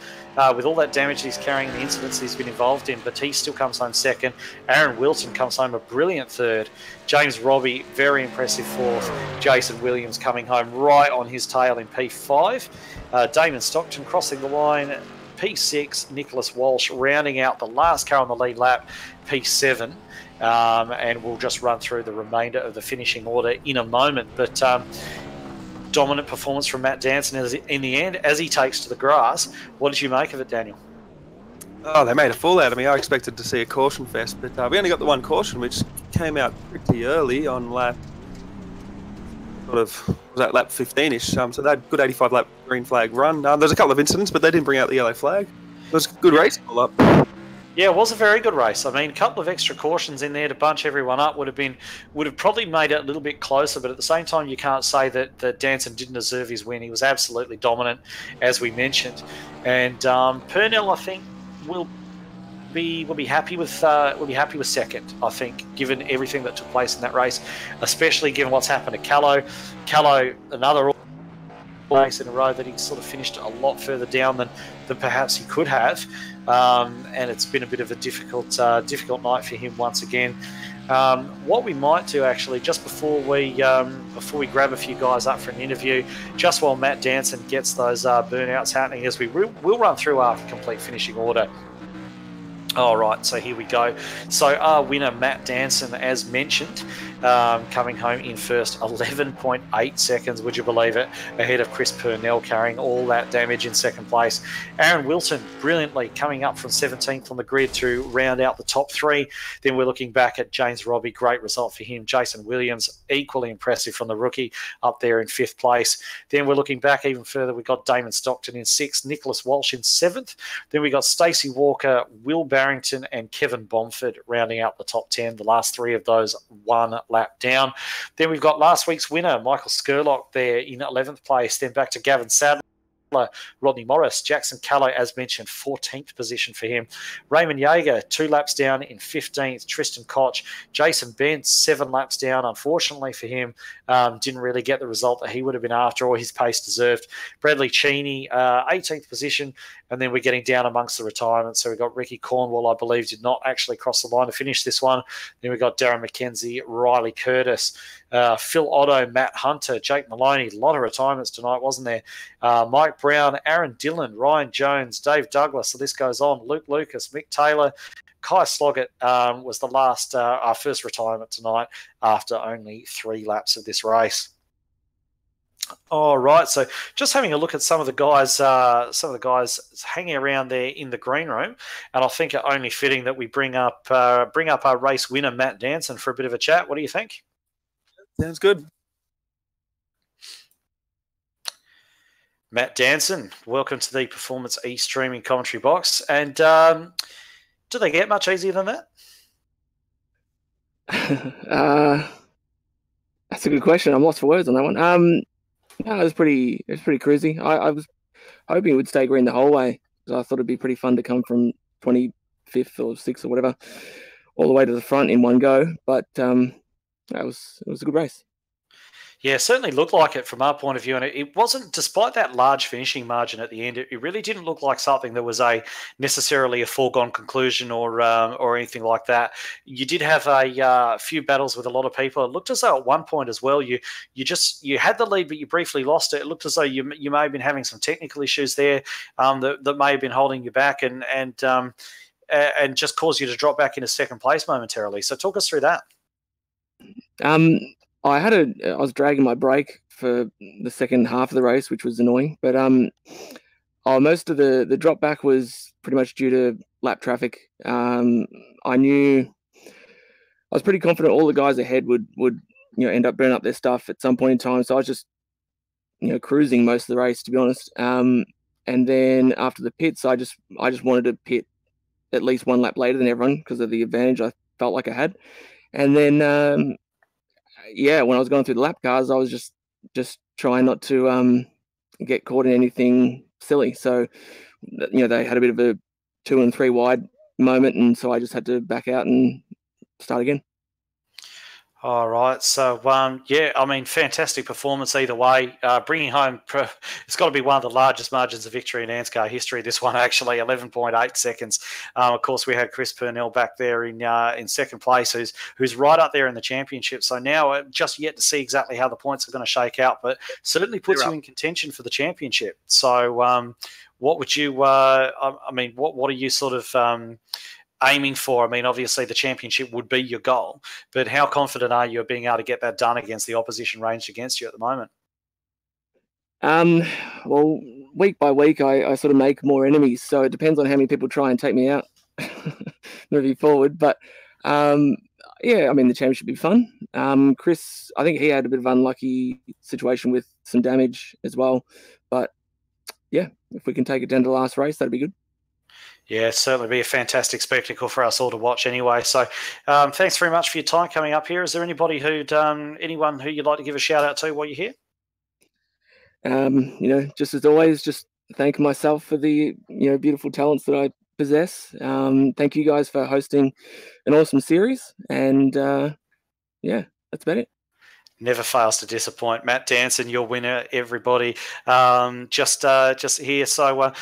With all that damage he's carrying, the incidents he's been involved in, but he still comes home second. Aaron Wilson comes home a brilliant third. James Robbie, very impressive fourth. Jason Williams coming home right on his tail in P5. Damon Stockton crossing the line, P6. Nicholas Walsh rounding out the last car on the lead lap, P7. And we'll just run through the remainder of the finishing order in a moment. But dominant performance from Matt Danson in the end as he takes to the grass. What did you make of it, Daniel? Oh, they made a fool out of me. I expected to see a caution fest, but we only got the one caution, which came out pretty early on lap, lap 15-ish. So they had a good 85-lap green flag run. There's a couple of incidents, but they didn't bring out the yellow flag. It was a good race all up. Yeah, it was a very good race. I mean, a couple of extra cautions in there to bunch everyone up would have probably made it a little bit closer, but at the same time, you can't say that Danson didn't deserve his win. He was absolutely dominant, as we mentioned. And Purnell, I think, will be happy with second. I think, given everything that took place in that race, especially given what's happened to Callow. Callow, another race in a row that he sort of finished a lot further down than perhaps he could have. And it's been a bit of a difficult night for him once again. What we might do actually, just before we grab a few guys up for an interview, just while Matt Danson gets those burnouts happening, as we'll run through our complete finishing order. All right, so here we go. So our winner, Matt Danson, as mentioned, coming home in first, 11.8 seconds, would you believe it, ahead of Chris Purnell carrying all that damage in second place. Aaron Wilson, brilliantly coming up from 17th on the grid to round out the top 3. Then we're looking back at James Robbie, great result for him. Jason Williams, equally impressive from the rookie, up there in 5th place. Then we're looking back even further, we've got Damon Stockton in 6th, Nicholas Walsh in 7th. Then we got Stacey Walker, Will Barrington and Kevin Bomford rounding out the top 10. The last 3 of those 1 lap down. Then we've got last week's winner, Michael Skurlock, there in 11th place. Then back to Gavin Sadler, Rodney Morris, Jackson Callow, as mentioned, 14th position for him. Raymond Yeager, 2 laps down in 15th. Tristan Koch, Jason Bent, 7 laps down. Unfortunately for him, didn't really get the result that he would have been after or his pace deserved. Bradley Cheney, 18th position. And then we're getting down amongst the retirements. So we've got Ricky Cornwall, I believe, did not actually cross the line to finish this one. Then we've got Darren McKenzie, Riley Curtis, Phil Otto, Matt Hunter, Jake Maloney. A lot of retirements tonight, wasn't there? Mike Brown, Aaron Dillon, Ryan Jones, Dave Douglas. The list goes on. Luke Lucas, Mick Taylor. Kai Sloggett was the last, our first retirement tonight after only 3 laps of this race. All right, so just having a look at some of the guys hanging around there in the green room, and I think it only fitting that we bring up our race winner Matt Danson for a bit of a chat. What do you think? Sounds good. Matt Danson, welcome to the Performance e-streaming commentary box. And do they get much easier than that? That's a good question. I'm lost for words on that one. No, it was pretty cruisy. I was hoping it would stay green the whole way, because I thought it'd be pretty fun to come from 25th or 6th or whatever all the way to the front in one go. But it was a good race. Yeah, it certainly looked like it from our point of view, and it wasn't, despite that large finishing margin at the end, it really didn't look like something that was necessarily a foregone conclusion or anything like that. You did have a few battles with a lot of people. It looked as though at one point as well, you had the lead, but you briefly lost it. It looked as though you may have been having some technical issues there that may have been holding you back and just caused you to drop back into second place momentarily. So talk us through that. I was dragging my brake for the second half of the race, which was annoying. But most of the drop back was pretty much due to lap traffic. I was pretty confident all the guys ahead would end up burning up their stuff at some point in time. So I was just cruising most of the race, to be honest. And then after the pits, I just wanted to pit at least one lap later than everyone because of the advantage I felt like I had. And then when I was going through the lap cars, I was just trying not to get caught in anything silly. So they had a bit of a 2 and 3 wide moment, and so I just had to back out and start again. All right. So, fantastic performance either way. Bringing home, it's got to be one of the largest margins of victory in ANZCAR history. This one, actually, 11.8 seconds. Of course, we had Chris Purnell back there in second place, who's right up there in the championship. So now just yet to see exactly how the points are going to shake out, but certainly puts you in contention for the championship. So, what would you, what are you sort of aiming for? I mean, obviously the championship would be your goal, but how confident are you of being able to get that done against the opposition ranged against you at the moment? Well, week by week, I sort of make more enemies, so it depends on how many people try and take me out moving forward. But the championship would be fun. Chris, I think he had a bit of an unlucky situation with some damage as well. But yeah, if we can take it down to the last race, that'd be good. Yeah, it'd certainly be a fantastic spectacle for us all to watch anyway. So thanks very much for your time coming up here. Is there anyone who you'd like to give a shout out to while you're here? Just as always, just thank myself for the, beautiful talents that I possess. Thank you guys for hosting an awesome series. And that's about it. Never fails to disappoint. Matt Danson, your winner, everybody. Just here. So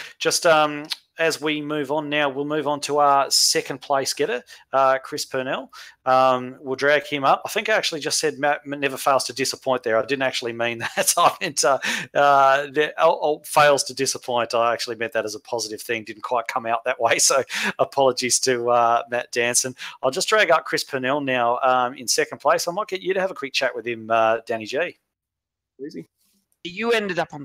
as we move on now, we'll move on to our second place getter, Chris Purnell. We'll drag him up. I think I actually just said Matt never fails to disappoint there. I didn't actually mean that. I meant fails to disappoint. I actually meant that as a positive thing. Didn't quite come out that way. So apologies to Matt Danson. I'll just drag up Chris Purnell now in second place. I might get you to have a quick chat with him, Danny G. Easy. You ended up on.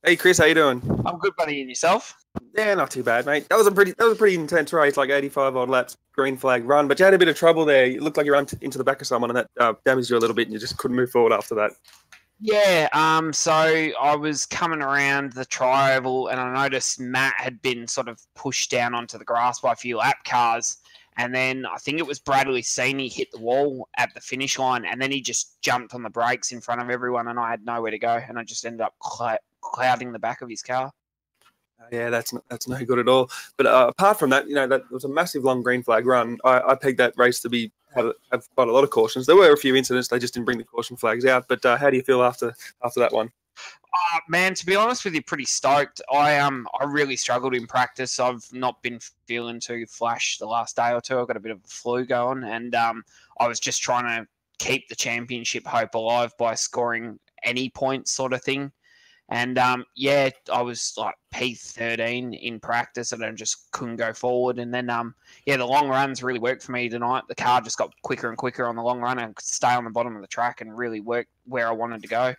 Hey Chris, how you doing? I'm good, buddy. And yourself? Yeah, not too bad, mate. That was a pretty intense race, like 85 odd laps, green flag run. But you had a bit of trouble there. It looked like you ran into the back of someone, and that damaged you a little bit, and you just couldn't move forward after that. Yeah. So I was coming around the tri-oval, and I noticed Matt had been sort of pushed down onto the grass by a few lap cars. And then I think it was Bradley Senior hit the wall at the finish line, and then he just jumped on the brakes in front of everyone, and I had nowhere to go, and I just ended up clouding the back of his car. Yeah, that's no good at all. But apart from that, that was a massive long green flag run. I pegged that race to have quite a lot of cautions. There were a few incidents; they just didn't bring the caution flags out. But how do you feel after that one? Man, to be honest with you, pretty stoked. I really struggled in practice. I've not been feeling too flash the last day or two. I've got a bit of a flu going, and I was just trying to keep the championship hope alive by scoring any points sort of thing. And I was like P13 in practice, and I just couldn't go forward. And then the long runs really worked for me tonight. The car just got quicker and quicker on the long run, and could stay on the bottom of the track and really work where I wanted to go.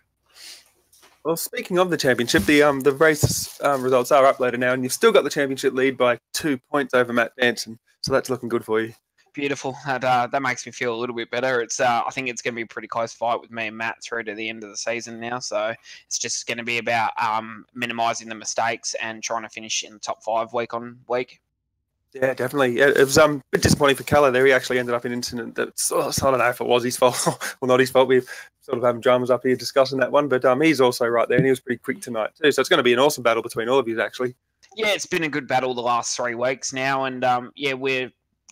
Well, speaking of the championship, the race results are uploaded now, and you've still got the championship lead by 2 points over Matt Danson. So that's looking good for you. Beautiful. That makes me feel a little bit better. It's I think it's going to be a pretty close fight with me and Matt through to the end of the season now. So it's just going to be about minimising the mistakes and trying to finish in the top 5 week on week. Yeah, definitely. It was a bit disappointing for Keller there. He actually ended up in an incident that I don't know if it was his fault or not his fault. We've sort of having dramas up here discussing that one, but he's also right there, and he was pretty quick tonight too. So it's going to be an awesome battle between all of you, actually. Yeah, it's been a good battle the last 3 weeks now, and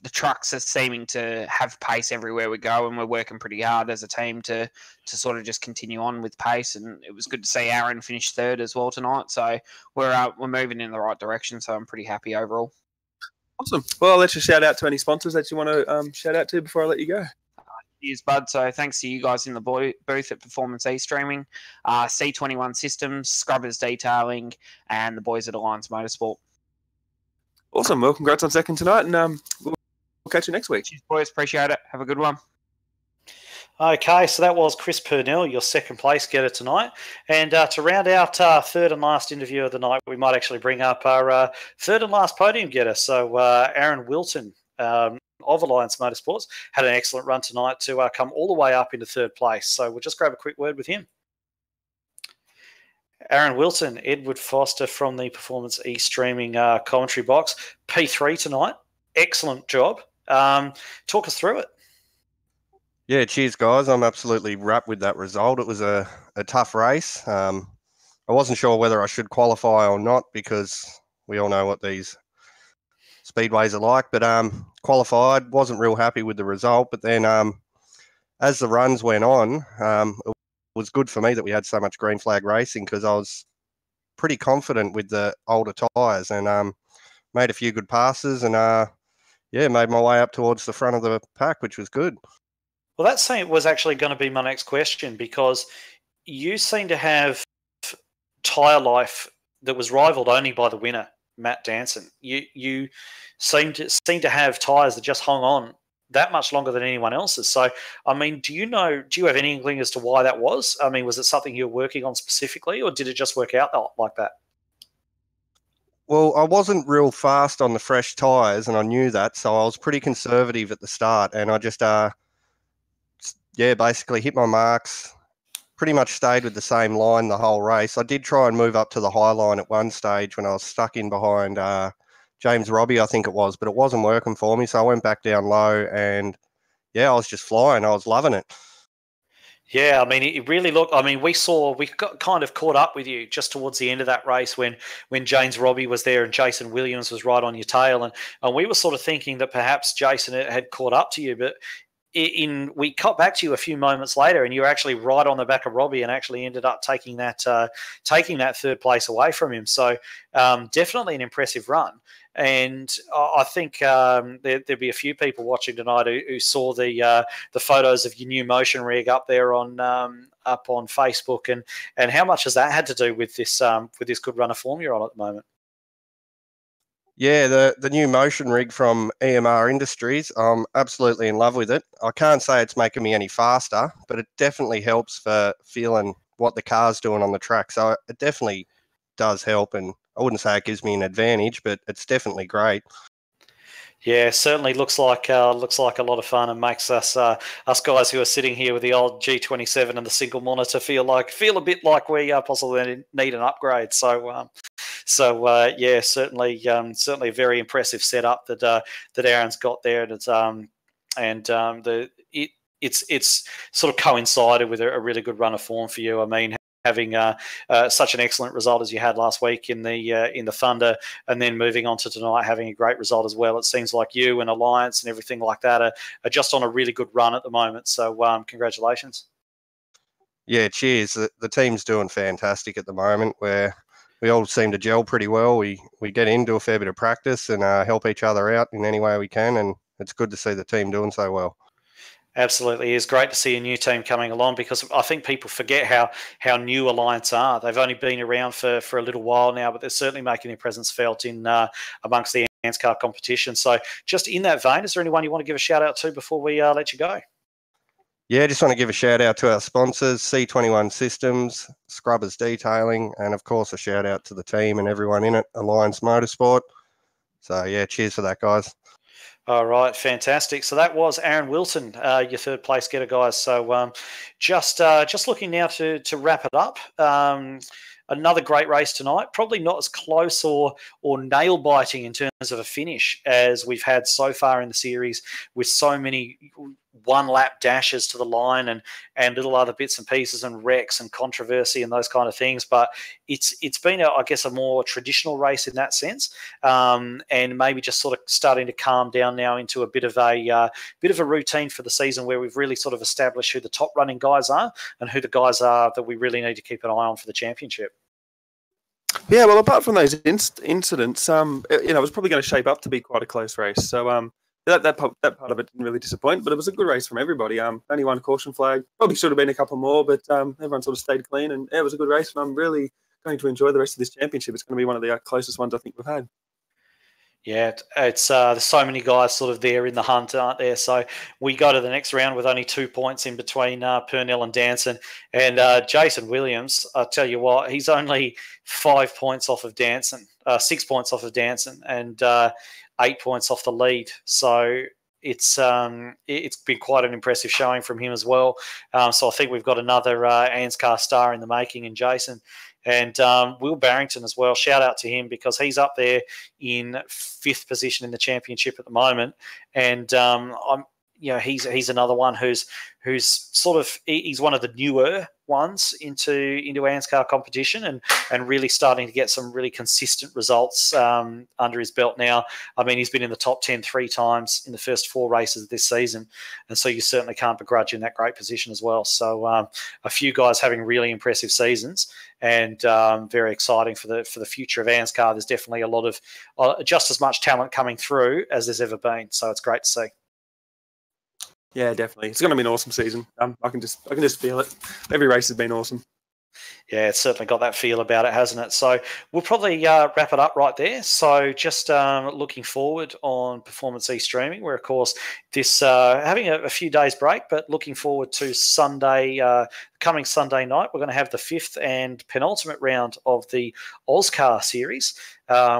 the trucks are seeming to have pace everywhere we go, and we're working pretty hard as a team to sort of just continue on with pace. And it was good to see Aaron finish 3rd as well tonight. So we're moving in the right direction. So I'm pretty happy overall. Awesome. Well, I'll let you shout out to any sponsors that you want to shout out to before I let you go. Cheers, bud. So thanks to you guys in the booth at Performance E-Streaming, C21 Systems, Scrubbers Detailing, and the boys at Alliance Motorsport. Awesome. Well, congrats on second tonight, and we'll catch you next week. Cheers, boys. Appreciate it. Have a good one. Okay, so that was Chris Purnell, your second place getter tonight. And to round out our third and last interview of the night, we might actually bring up our third and last podium getter. So Aaron Wilton of Alliance Motorsports had an excellent run tonight to come all the way up into third place. So we'll just grab a quick word with him. Aaron Wilton, Edward Foster from the Performance E-Streaming commentary box. P3 tonight. Excellent job. Talk us through it. Yeah, cheers, guys. I'm absolutely wrapped with that result. It was a tough race. I wasn't sure whether I should qualify or not because we all know what these speedways are like. But qualified, wasn't real happy with the result. But then as the runs went on, it was good for me that we had so much green flag racing because I was pretty confident with the older tyres and made a few good passes and, made my way up towards the front of the pack, which was good. Well, that was actually going to be my next question because you seem to have tyre life that was rivalled only by the winner, Matt Danson. You seem to have tyres that just hung on that much longer than anyone else's. So, I mean, do you have any inkling as to why that was? I mean, was it something you were working on specifically or did it just work out like that? Well, I wasn't real fast on the fresh tyres and I knew that, so I was pretty conservative at the start and I just basically hit my marks, pretty much stayed with the same line the whole race. I did try and move up to the high line at one stage when I was stuck in behind James Robbie, I think it was, but it wasn't working for me. So I went back down low and, I was just flying. I was loving it. Yeah, I mean, it really looked. I mean, we got kind of caught up with you just towards the end of that race when James Robbie was there and Jason Williams was right on your tail, and we were sort of thinking that perhaps Jason had caught up to you, but we cut back to you a few moments later, and you were actually right on the back of Robbie, and actually ended up taking that third place away from him. So definitely an impressive run. And I think there'd be a few people watching tonight who saw the photos of your new motion rig up there on Facebook, and how much has that had to do with this good run of form you're on at the moment? Yeah, the new motion rig from EMR Industries, I'm absolutely in love with it. I can't say it's making me any faster, but it definitely helps for feeling what the car's doing on the track. So it definitely does help, and I wouldn't say it gives me an advantage, but it's definitely great. Yeah, certainly looks like a lot of fun, and makes us guys who are sitting here with the old G27 and the single monitor feel a bit like we possibly need an upgrade. So certainly a very impressive setup that Aaron's got there, and it's sort of coincided with a really good run of form for you. I mean, having such an excellent result as you had last week in the Thunder, and then moving on to tonight having a great result as well. It seems like you and Alliance and everything like that are just on a really good run at the moment. So congratulations. Yeah, cheers. The team's doing fantastic at the moment. We all seem to gel pretty well. We get into a fair bit of practice and help each other out in any way we can, and it's good to see the team doing so well. Absolutely. It's great to see a new team coming along, because I think people forget how new Alliance are. They've only been around for a little while now, but they're certainly making their presence felt in amongst the ANZCAR competition. So just in that vein, is there anyone you want to give a shout out to before we let you go? Yeah, just want to give a shout out to our sponsors, C21 Systems, Scrubbers Detailing, and of course a shout out to the team and everyone in it, Alliance Motorsport. So yeah, cheers for that, guys. All right, fantastic. So that was Aaron Wilton, your third place getter, guys. So just looking now to wrap it up. Another great race tonight. Probably not as close or nail biting in terms of a finish as we've had so far in the series, with so many one lap dashes to the line and little other bits and pieces and wrecks and controversy and those kind of things. But it's been I guess a more traditional race in that sense, and maybe just sort of starting to calm down now into a bit of a routine for the season, where we've really sort of established who the top running guys are and who the guys are that we really need to keep an eye on for the championship. Yeah, well, apart from those incidents, it was probably going to shape up to be quite a close race. So that part of it didn't really disappoint, but it was a good race from everybody. Only one caution flag. Probably should have been a couple more, but everyone sort of stayed clean, and it was a good race. And I'm really going to enjoy the rest of this championship. It's going to be one of the closest ones I think we've had. Yeah, it's there's so many guys sort of there in the hunt, aren't there? So we go to the next round with only 2 points in between Purnell and Danson. And Jason Williams, I tell you what, he's only 5 points off of Danson, 6 points off of Danson, and 8 points off the lead. So it's been quite an impressive showing from him as well. So I think we've got another ANZCAR star in the making in Jason. And Will Barrington as well. Shout out to him because he's up there in 5th position in the championship at the moment. And he's another one who's sort of he's one of the newer ones into ANZCAR competition and really starting to get some really consistent results under his belt now. I mean, he's been in the top 10 3 times in the first 4 races of this season, and so you certainly can't begrudge in that great position as well. So a few guys having really impressive seasons, and very exciting for the future of ANZCAR. There's definitely a lot of just as much talent coming through as there's ever been. So it's great to see. Yeah, definitely. It's going to be an awesome season. I can just feel it. Every race has been awesome. Yeah, it's certainly got that feel about it, hasn't it? So we'll probably wrap it up right there. So just looking forward on Performance E streaming, where, of course, this having a few days break, but looking forward to Sunday, coming Sunday night. We're going to have the 5th and penultimate round of the ANZCAR series,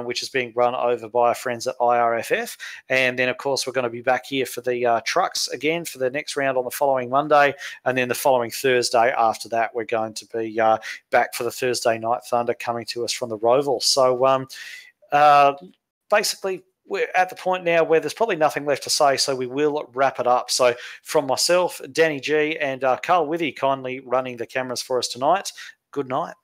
which is being run over by our friends at IRFF. And then, of course, we're going to be back here for the trucks again for the next round on the following Monday. And then the following Thursday after that, we're going to be back for the Thursday Night Thunder coming to us from the Roval. So basically, we're at the point now where there's probably nothing left to say, so we will wrap it up. So from myself, Danny G, and Carl Withy kindly running the cameras for us tonight, good night.